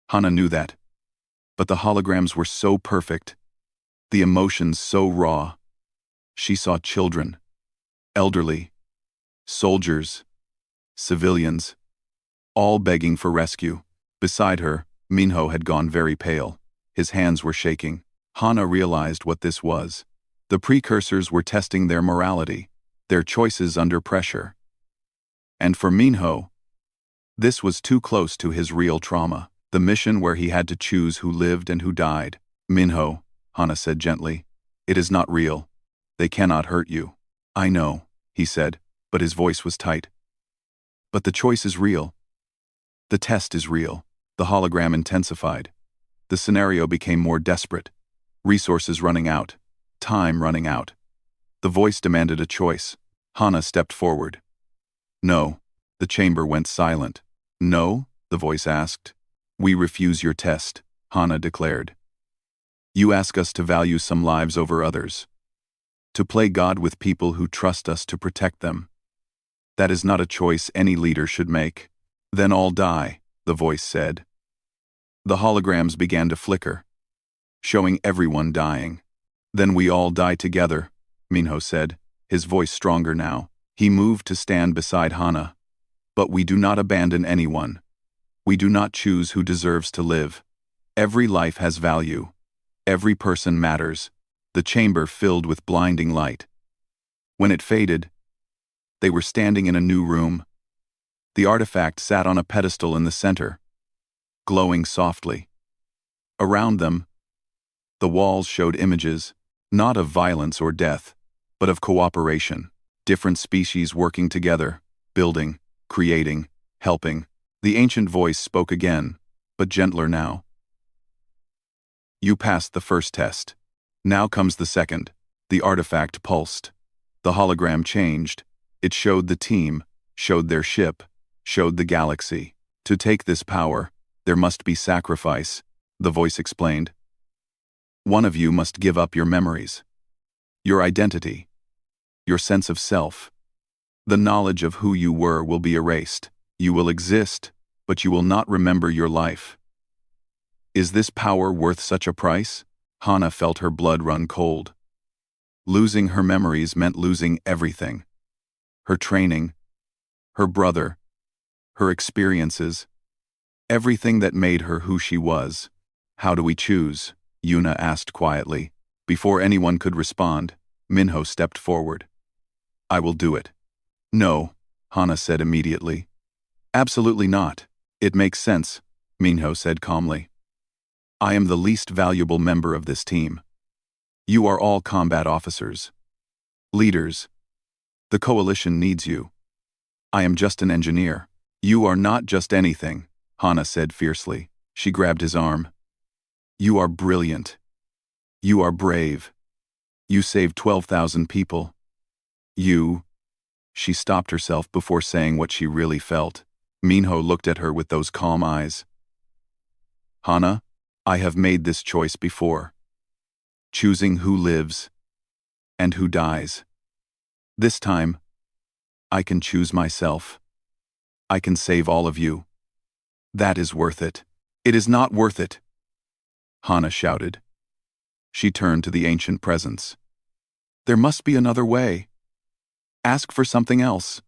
Hana knew that. But the holograms were so perfect. The emotions so raw. She saw children, elderly, soldiers, civilians, all begging for rescue. Beside her, Minho had gone very pale. His hands were shaking. Hana realized what this was. The precursors were testing their morality, their choices under pressure. And for Minho, this was too close to his real trauma, the mission where he had to choose who lived and who died. Minho, Hana said gently, it is not real. They cannot hurt you. I know, he said, but his voice was tight. But the choice is real. The test is real. The hologram intensified. The scenario became more desperate. Resources running out. Time running out. The voice demanded a choice. Hana stepped forward. No. The chamber went silent. No? The voice asked. We refuse your test, Hana declared. You ask us to value some lives over others. To play God with people who trust us to protect them. That is not a choice any leader should make. Then all die, the voice said. The holograms began to flicker, showing everyone dying. Then we all die together, Minho said, his voice stronger now. He moved to stand beside Hana. But we do not abandon anyone. We do not choose who deserves to live. Every life has value. Every person matters. The chamber filled with blinding light. When it faded, they were standing in a new room. The artifact sat on a pedestal in the center, glowing softly. Around them, the walls showed images, not of violence or death, but of cooperation, different species working together, building, creating, helping. The ancient voice spoke again, but gentler now. You passed the first test. Now comes the second. The artifact pulsed. The hologram changed. It showed the team, showed their ship, showed the galaxy. To take this power, there must be sacrifice, the voice explained. One of you must give up your memories, your identity, your sense of self. The knowledge of who you were will be erased. You will exist, but you will not remember your life. Is this power worth such a price? Hana felt her blood run cold. Losing her memories meant losing everything. Her training, her brother, her experiences, everything that made her who she was. How do we choose? Yuna asked quietly. Before anyone could respond, Minho stepped forward. I will do it. No, Hana said immediately. Absolutely not. It makes sense, Minho said calmly. I am the least valuable member of this team. You are all combat officers. Leaders. The coalition needs you. I am just an engineer. You are not just anything, Hana said fiercely. She grabbed his arm. You are brilliant. You are brave. You saved 12,000 people. She stopped herself before saying what she really felt. Minho looked at her with those calm eyes. Hana, I have made this choice before. Choosing who lives and who dies. This time, I can choose myself. I can save all of you. That is worth it. It is not worth it, Hana shouted. She turned to the ancient presence. There must be another way. Ask for something else.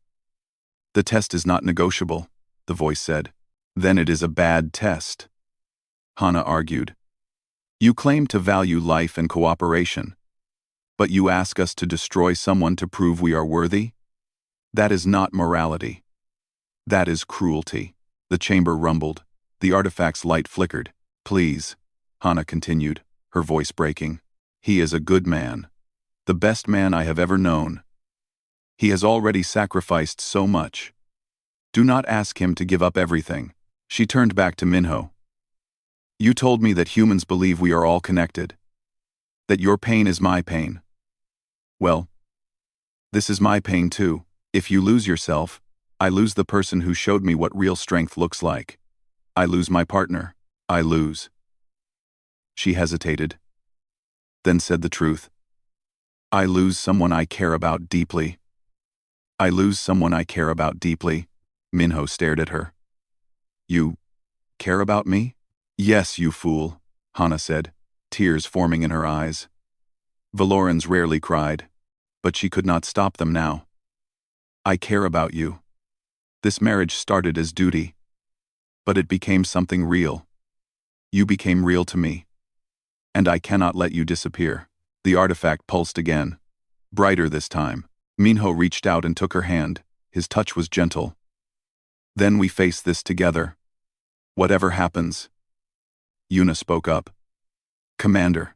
The test is not negotiable, the voice said. Then it is a bad test, Hana argued. You claim to value life and cooperation, but you ask us to destroy someone to prove we are worthy? That is not morality. That is cruelty. The chamber rumbled. The artifact's light flickered. Please, Hana continued, her voice breaking. He is a good man. The best man I have ever known. He has already sacrificed so much. Do not ask him to give up everything. She turned back to Minho. You told me that humans believe we are all connected. That your pain is my pain. Well, this is my pain too. If you lose yourself, I lose the person who showed me what real strength looks like. I lose my partner. I lose. She hesitated, then said the truth. I lose someone I care about deeply. I lose someone I care about deeply. Minho stared at her. You care about me? Yes, you fool, Hana said, tears forming in her eyes. Valorans rarely cried, but she could not stop them now. I care about you. This marriage started as duty, but it became something real. You became real to me, and I cannot let you disappear. The artifact pulsed again, brighter this time. Minho reached out and took her hand. His touch was gentle. Then we face this together. Whatever happens. Yuna spoke up. Commander.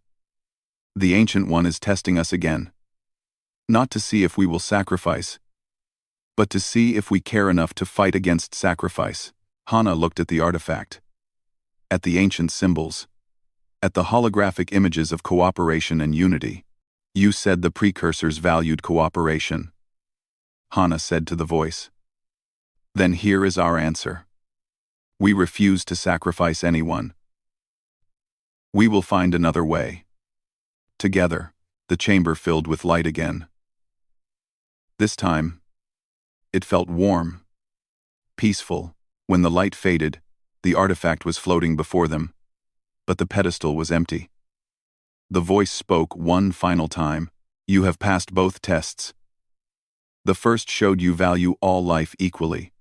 The Ancient One is testing us again. Not to see if we will sacrifice, but to see if we care enough to fight against sacrifice. Hana looked at the artifact. at the ancient symbols, at the holographic images of cooperation and unity. You said the precursors valued cooperation, Hana said to the voice. Then here is our answer. We refuse to sacrifice anyone. We will find another way. Together, the chamber filled with light again. This time, it felt warm, peaceful. When the light faded, the artifact was floating before them, but the pedestal was empty. The voice spoke one final time. You have passed both tests. The first showed you value all life equally.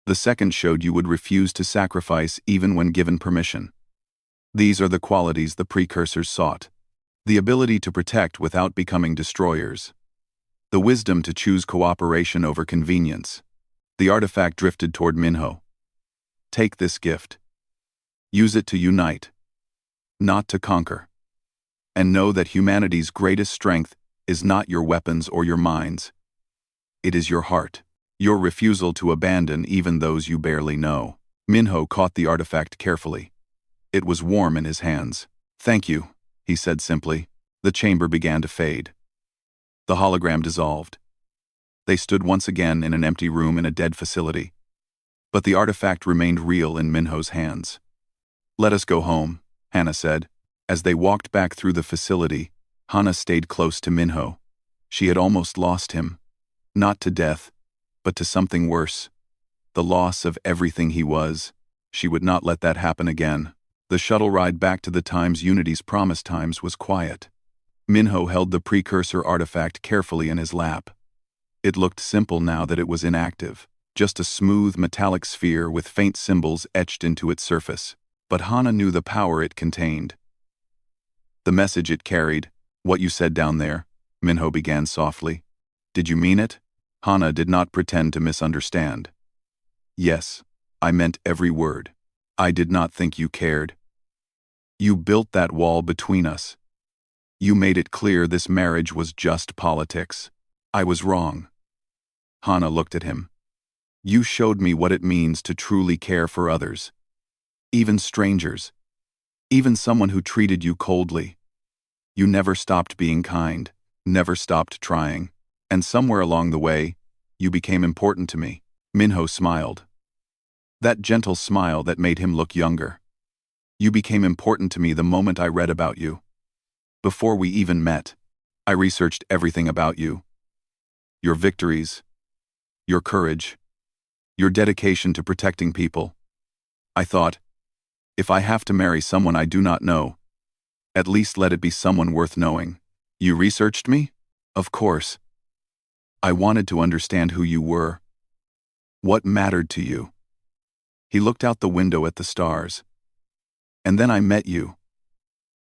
The second showed you would refuse to sacrifice even when given permission. These are the qualities the precursors sought. The ability to protect without becoming destroyers. The wisdom to choose cooperation over convenience. The artifact drifted toward Minho. Take this gift. Use it to unite, not to conquer. And know that humanity's greatest strength is not your weapons or your minds. It is your heart, your refusal to abandon even those you barely know. Minho caught the artifact carefully. It was warm in his hands. Thank you, he said simply. The chamber began to fade. The hologram dissolved. They stood once again in an empty room in a dead facility. But the artifact remained real in Minho's hands. Let us go home, Hana said. As they walked back through the facility, Hana stayed close to Minho. She had almost lost him. Not to death, but to something worse. The loss of everything he was. She would not let that happen again. The shuttle ride back to the times Unity's promised times was quiet. Minho held the precursor artifact carefully in his lap. It looked simple now that it was inactive, just a smooth metallic sphere with faint symbols etched into its surface. But Hana knew the power it contained. The message it carried, what you said down there, Minho began softly. Did you mean it? Hana did not pretend to misunderstand. Yes, I meant every word. I did not think you cared. You built that wall between us. You made it clear this marriage was just politics. I was wrong. Hana looked at him. You showed me what it means to truly care for others. Even strangers. Even someone who treated you coldly. You never stopped being kind, never stopped trying. And somewhere along the way, you became important to me. Minho smiled. That gentle smile that made him look younger. You became important to me the moment I read about you. Before we even met, I researched everything about you. Your victories, your courage, your dedication to protecting people. I thought, if I have to marry someone I do not know, at least let it be someone worth knowing. You researched me? Of course. I wanted to understand who you were. What mattered to you? He looked out the window at the stars. And then I met you.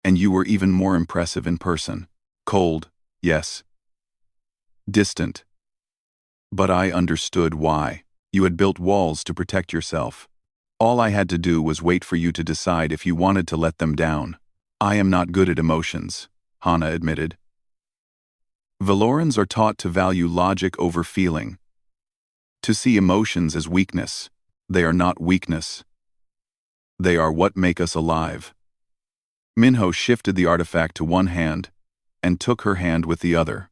And you were even more impressive in person. Cold, yes. Distant. But I understood why. You had built walls to protect yourself. All I had to do was wait for you to decide if you wanted to let them down. I am not good at emotions, Hana admitted. Valorans are taught to value logic over feeling. To see emotions as weakness. They are not weakness. They are what make us alive. Minho shifted the artifact to one hand and took her hand with the other.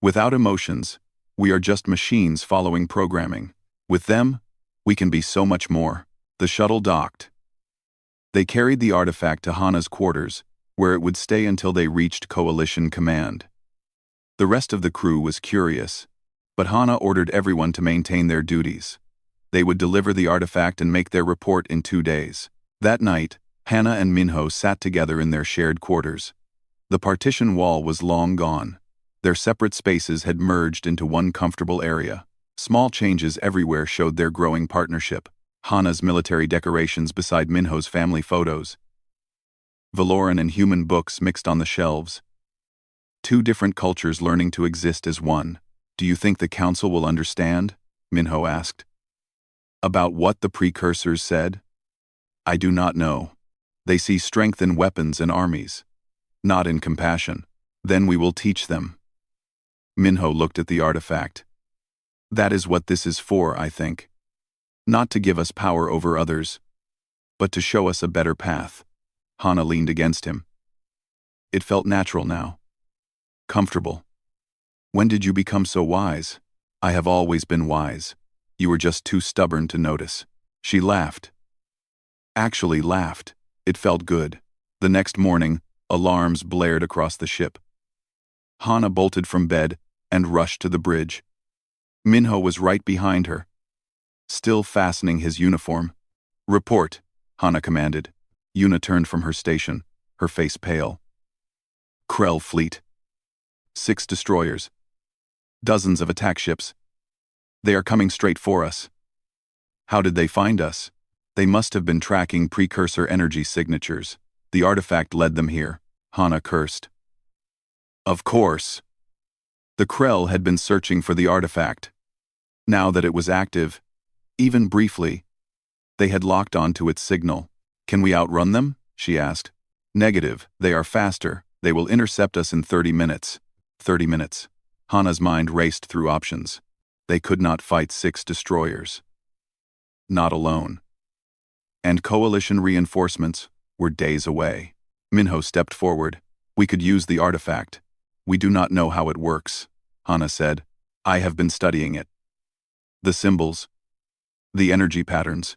Without emotions, we are just machines following programming. With them, we can be so much more. The shuttle docked. They carried the artifact to Hana's quarters, where it would stay until they reached Coalition Command. The rest of the crew was curious, but Hana ordered everyone to maintain their duties. They would deliver the artifact and make their report in 2 days. That night, Hana and Minho sat together in their shared quarters. The partition wall was long gone. Their separate spaces had merged into one comfortable area. Small changes everywhere showed their growing partnership. Hana's military decorations beside Minho's family photos. Valoran and human books mixed on the shelves. 2 different cultures learning to exist as one. Do you think the council will understand? Minho asked. About what the precursors said? I do not know. They see strength in weapons and armies, not in compassion. Then we will teach them. Minho looked at the artifact. That is what this is for, I think. Not to give us power over others, but to show us a better path. Hana leaned against him. It felt natural now. Comfortable. When did you become so wise? I have always been wise. You were just too stubborn to notice. She laughed. Actually laughed. It felt good. The next morning, alarms blared across the ship. Hana bolted from bed and rushed to the bridge. Minho was right behind her, still fastening his uniform. Report, Hana commanded. Yuna turned from her station, her face pale. Krell fleet. 6 destroyers. Dozens of attack ships. They are coming straight for us. How did they find us? They must have been tracking precursor energy signatures. The artifact led them here, Hana cursed. Of course. The Krell had been searching for the artifact. Now that it was active, even briefly, they had locked onto its signal. Can we outrun them? She asked. Negative, they are faster. They will intercept us in 30 minutes. 30 minutes. Hana's mind raced through options. They could not fight 6 destroyers. Not alone. And coalition reinforcements were days away. Minho stepped forward. We could use the artifact. We do not know how it works, Hana said. I have been studying it. The symbols. The energy patterns.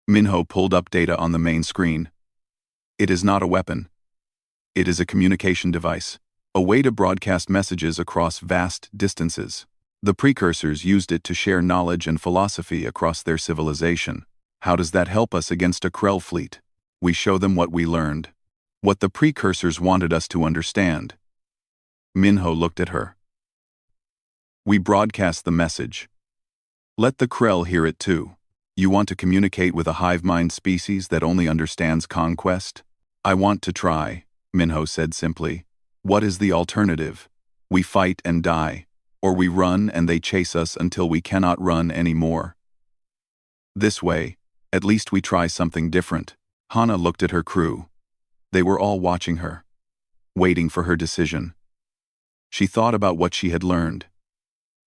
Minho pulled up data on the main screen. It is not a weapon. It is a communication device. A way to broadcast messages across vast distances. The precursors used it to share knowledge and philosophy across their civilization. How does that help us against a Krell fleet? We show them what we learned. What the precursors wanted us to understand. Minho looked at her. We broadcast the message. Let the Krell hear it too. You want to communicate with a hive mind species that only understands conquest? I want to try, Minho said simply. What is the alternative? We fight and die, or we run and they chase us until we cannot run anymore. This way, at least we try something different. Hana looked at her crew. They were all watching her, waiting for her decision. She thought about what she had learned,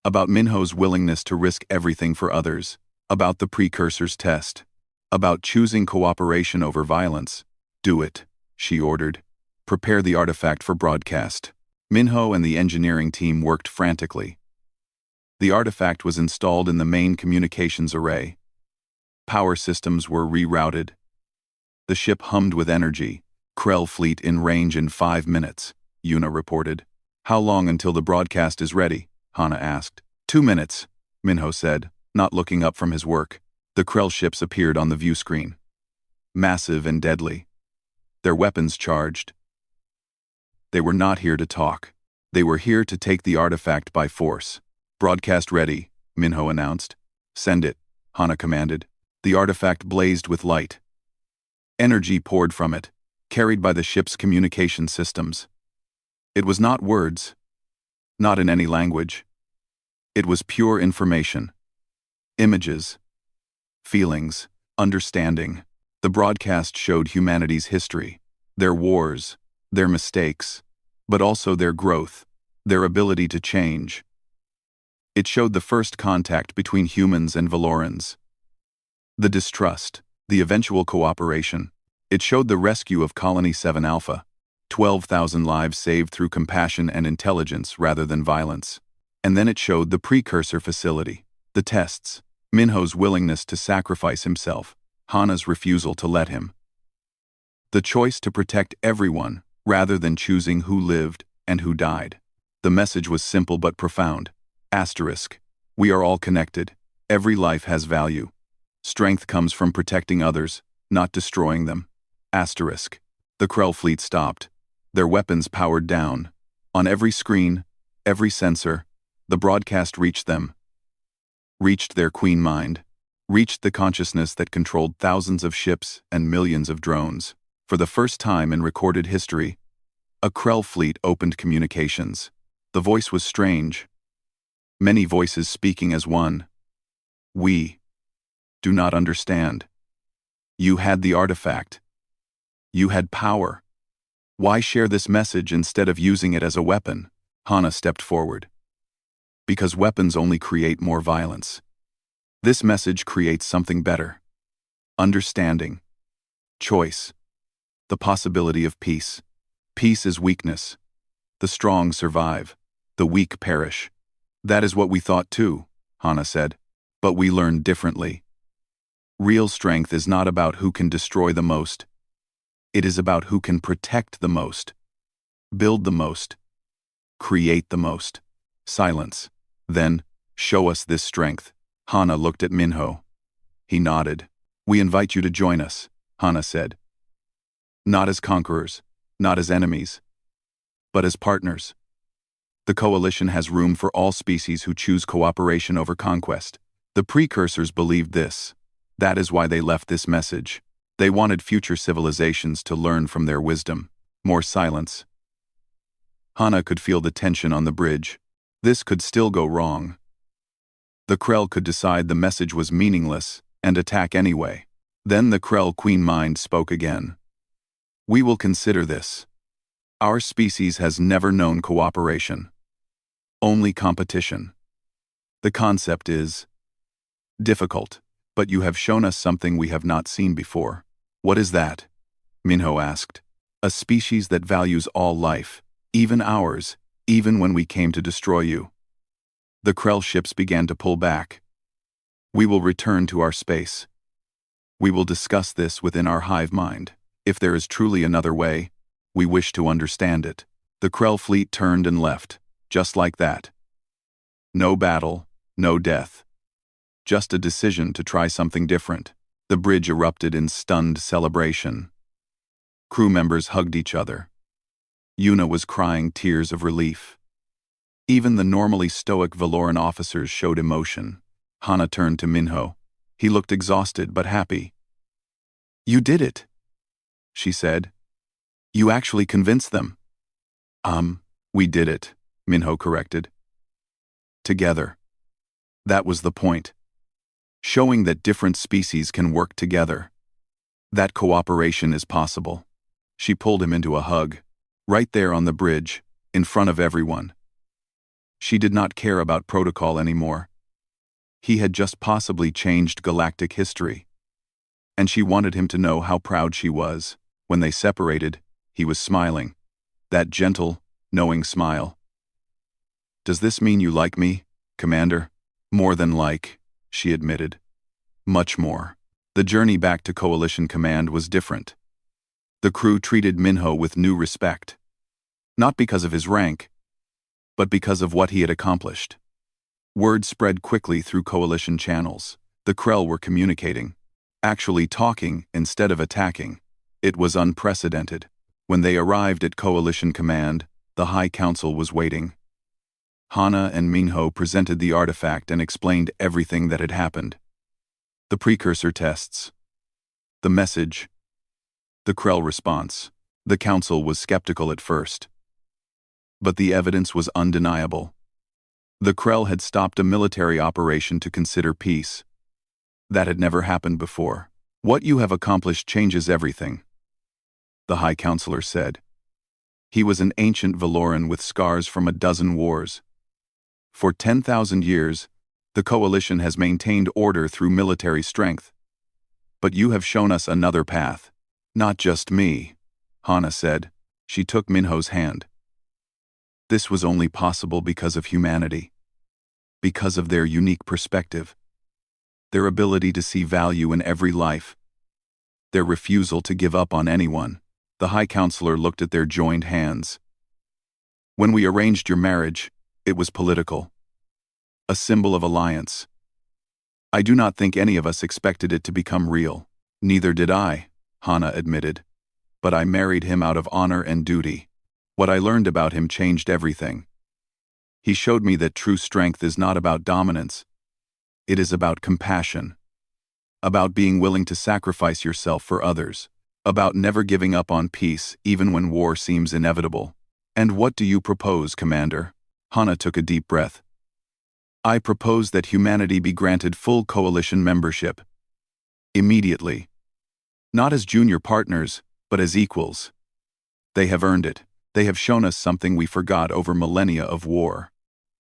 about Minho's willingness to risk everything for others, about the precursor's test, about choosing cooperation over violence. Do it, she ordered. Prepare the artifact for broadcast. Minho and the engineering team worked frantically. The artifact was installed in the main communications array. Power systems were rerouted. The ship hummed with energy. Krell fleet in range in 5 minutes, Yuna reported. How long until the broadcast is ready? Hana asked. 2 minutes, Minho said, not looking up from his work. The Krell ships appeared on the view screen. Massive and deadly. Their weapons charged. They were not here to talk. They were here to take the artifact by force. Broadcast ready, Minho announced. Send it, Hana commanded. The artifact blazed with light. Energy poured from it, carried by the ship's communication systems. It was not words, not in any language. It was pure information. Images, feelings, understanding. The broadcast showed humanity's history, their wars, their mistakes, but also their growth, their ability to change. It showed the first contact between humans and Valorans. The distrust, the eventual cooperation. It showed the rescue of Colony 7 Alpha, 12,000 lives saved through compassion and intelligence rather than violence. And then it showed the precursor facility, the tests, Minho's willingness to sacrifice himself, Hana's refusal to let him. The choice to protect everyone rather than choosing who lived and who died. The message was simple but profound. Asterisk. We are all connected. Every life has value. Strength comes from protecting others, not destroying them. Asterisk. The Krell fleet stopped. Their weapons powered down. On every screen, every sensor, the broadcast reached them. Reached their queen mind. Reached the consciousness that controlled thousands of ships and millions of drones. For the first time in recorded history, a Krell fleet opened communications. The voice was strange. Many voices speaking as one. We do not understand. You had the artifact. You had power. Why share this message instead of using it as a weapon? Hana stepped forward. Because weapons only create more violence. This message creates something better. Understanding. Choice. The possibility of peace. Peace is weakness. The strong survive. The weak perish. That is what we thought too, Hana said. But we learned differently. Real strength is not about who can destroy the most. It is about who can protect the most. Build the most. Create the most. Silence. Then, show us this strength. Hana looked at Minho. He nodded. We invite you to join us, Hana said. Not as conquerors, not as enemies, but as partners. The coalition has room for all species who choose cooperation over conquest. The precursors believed this. That is why they left this message. They wanted future civilizations to learn from their wisdom. More silence. Hana could feel the tension on the bridge. This could still go wrong. The Krell could decide the message was meaningless and attack anyway. Then the Krell Queen Mind spoke again. We will consider this. Our species has never known cooperation. Only competition. The concept is difficult, but you have shown us something we have not seen before. What is that? Minho asked. A species that values all life, even ours, even when we came to destroy you. The Krell ships began to pull back. We will return to our space. We will discuss this within our hive mind. If there is truly another way, we wish to understand it. The Krell fleet turned and left, just like that. No battle, no death. Just a decision to try something different. The bridge erupted in stunned celebration. Crew members hugged each other. Yuna was crying tears of relief. Even the normally stoic Valoran officers showed emotion. Hana turned to Minho. He looked exhausted but happy. You did it, she said. You actually convinced them. We did it, Minho corrected. Together. That was the point. Showing that different species can work together. That cooperation is possible. She pulled him into a hug, right there on the bridge, in front of everyone. She did not care about protocol anymore. He had just possibly changed galactic history. And she wanted him to know how proud she was. When they separated, he was smiling. That gentle, knowing smile. Does this mean you like me, Commander? More than like, she admitted. Much more. The journey back to Coalition Command was different. The crew treated Minho with new respect. Not because of his rank, but because of what he had accomplished. Word spread quickly through Coalition channels. The Krell were communicating. Actually talking instead of attacking. It was unprecedented. When they arrived at Coalition Command, the High Council was waiting. Hana and Minho presented the artifact and explained everything that had happened. The precursor tests. The message. The Krell response. The Council was skeptical at first. But the evidence was undeniable. The Krell had stopped a military operation to consider peace. That had never happened before. What you have accomplished changes everything, the High Counselor said. He was an ancient Valoran with scars from a dozen wars. For 10,000 years, the Coalition has maintained order through military strength. But you have shown us another path. Not just me, Hana said. She took Minho's hand. This was only possible because of humanity. Because of their unique perspective. Their ability to see value in every life. Their refusal to give up on anyone. The High Counselor looked at their joined hands. When we arranged your marriage, it was political. A symbol of alliance. I do not think any of us expected it to become real. Neither did I, Hana admitted. But I married him out of honor and duty. What I learned about him changed everything. He showed me that true strength is not about dominance. It is about compassion. About being willing to sacrifice yourself for others. About never giving up on peace even when war seems inevitable. And what do you propose, Commander? Hana took a deep breath. I propose that humanity be granted full Coalition membership. Immediately. Not as junior partners, but as equals. They have earned it. They have shown us something we forgot over millennia of war.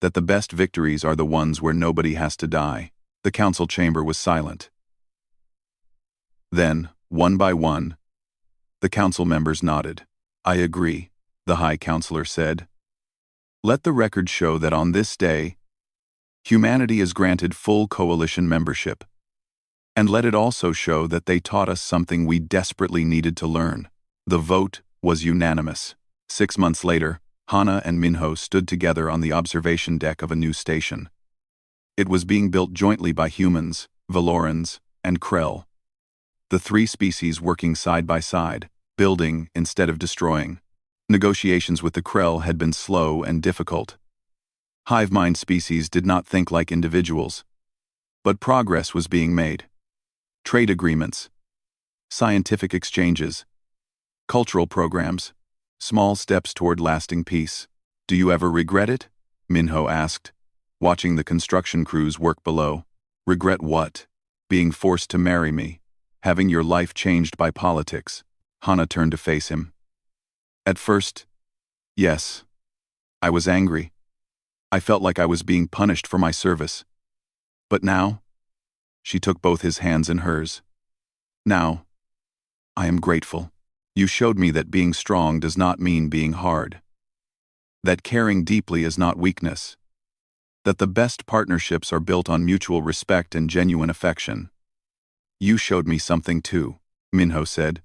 That the best victories are the ones where nobody has to die. The council chamber was silent. Then, one by one, The council members nodded. I agree, the High Counselor said. Let the record show that on this day, humanity is granted full coalition membership. And let it also show that they taught us something we desperately needed to learn. The vote was unanimous. 6 months later, Hana and Minho stood together on the observation deck of a new station. It was being built jointly by humans, Valorans, and Krell. The three species working side by side, building instead of destroying. Negotiations with the Krell had been slow and difficult. Hive mind species did not think like individuals. But progress was being made. Trade agreements, scientific exchanges, cultural programs, small steps toward lasting peace. Do you ever regret it? Minho asked, watching the construction crews work below. Regret what? Being forced to marry me. Having your life changed by politics. Hana turned to face him. At first, yes. I was angry. I felt like I was being punished for my service. But now, she took both his hands in hers. Now, I am grateful. You showed me that being strong does not mean being hard. That caring deeply is not weakness. That the best partnerships are built on mutual respect and genuine affection. You showed me something too, Minho said.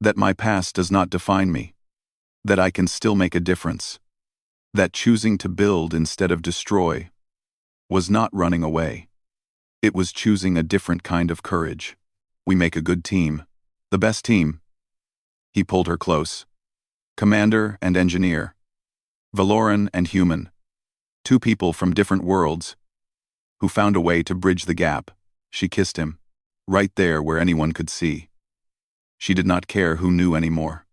That my past does not define me. That I can still make a difference. That choosing to build instead of destroy was not running away. It was choosing a different kind of courage. We make a good team. The best team. He pulled her close. Commander and engineer. Valoran and human. Two people from different worlds who found a way to bridge the gap. She kissed him, right there where anyone could see. She did not care who knew anymore.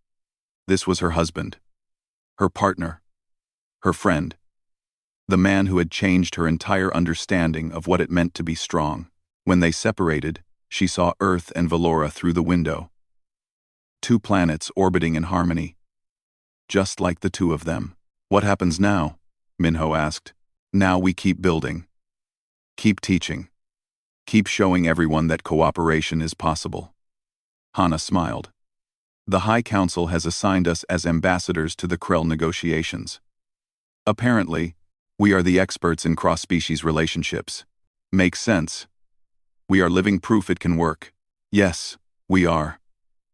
This was her husband, her partner, her friend, the man who had changed her entire understanding of what it meant to be strong. When they separated, she saw Earth and Valora through the window. Two planets orbiting in harmony. Just like the two of them. What happens now? Minho asked. Now we keep building. Keep teaching. Keep showing everyone that cooperation is possible. Hana smiled. The High Council has assigned us as ambassadors to the Krell negotiations. Apparently, we are the experts in cross-species relationships. Makes sense. We are living proof it can work. Yes, we are.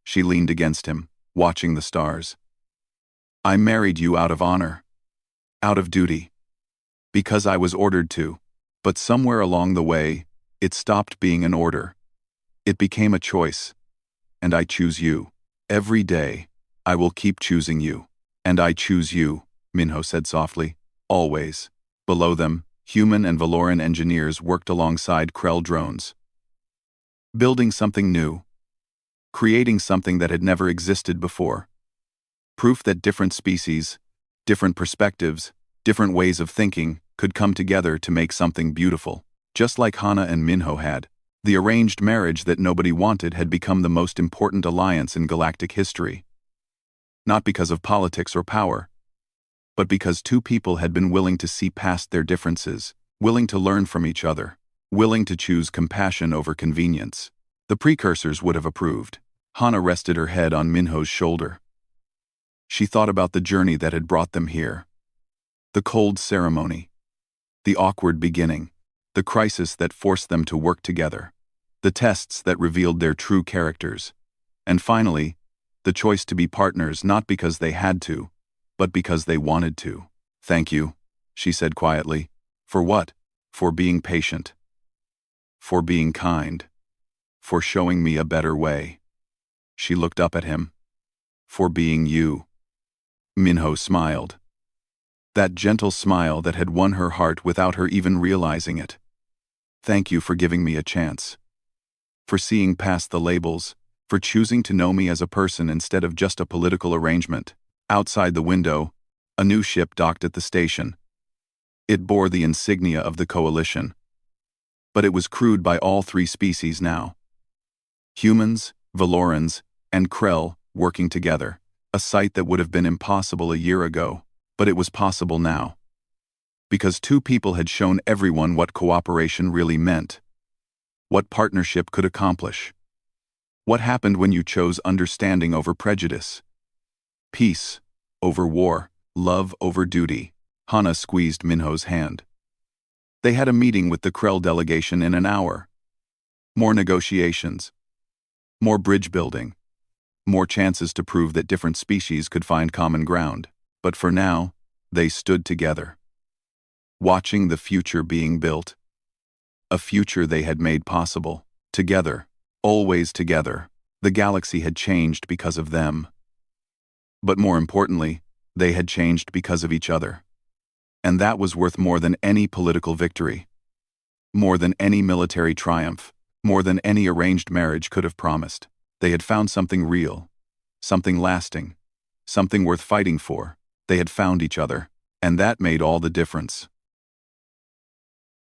She leaned against him, watching the stars. I married you out of honor. Out of duty. Because I was ordered to. But somewhere along the way, it stopped being an order. It became a choice. And I choose you. Every day, I will keep choosing you. And I choose you, Minho said softly. Always. Below them, human and Valoran engineers worked alongside Krell drones. Building something new. Creating something that had never existed before. Proof that different species, different perspectives, different ways of thinking could come together to make something beautiful. Just like Hana and Minho had. The arranged marriage that nobody wanted had become the most important alliance in galactic history. Not because of politics or power, but because two people had been willing to see past their differences, willing to learn from each other, willing to choose compassion over convenience. The precursors would have approved. Hana rested her head on Minho's shoulder. She thought about the journey that had brought them here. The cold ceremony. The awkward beginning. The crisis that forced them to work together. The tests that revealed their true characters. And finally, the choice to be partners not because they had to, but because they wanted to. Thank you, she said quietly. For what? For being patient. For being kind. For showing me a better way. She looked up at him. For being you. Minho smiled. That gentle smile that had won her heart without her even realizing it. Thank you for giving me a chance. For seeing past the labels, for choosing to know me as a person instead of just a political arrangement. Outside the window, a new ship docked at the station. It bore the insignia of the coalition. But it was crewed by all three species now. Humans, Valorans, and Krell working together. A sight that would have been impossible a year ago, but it was possible now. Because two people had shown everyone what cooperation really meant. What partnership could accomplish. What happened when you chose understanding over prejudice? Peace over war, love over duty. Hana squeezed Minho's hand. They had a meeting with the Krell delegation in an hour. More negotiations. More bridge building. More chances to prove that different species could find common ground. But for now, they stood together, watching the future being built. A future they had made possible. Together. Always together. The galaxy had changed because of them. But more importantly, they had changed because of each other. And that was worth more than any political victory. More than any military triumph. More than any arranged marriage could have promised. They had found something real. Something lasting. Something worth fighting for. They had found each other. And that made all the difference.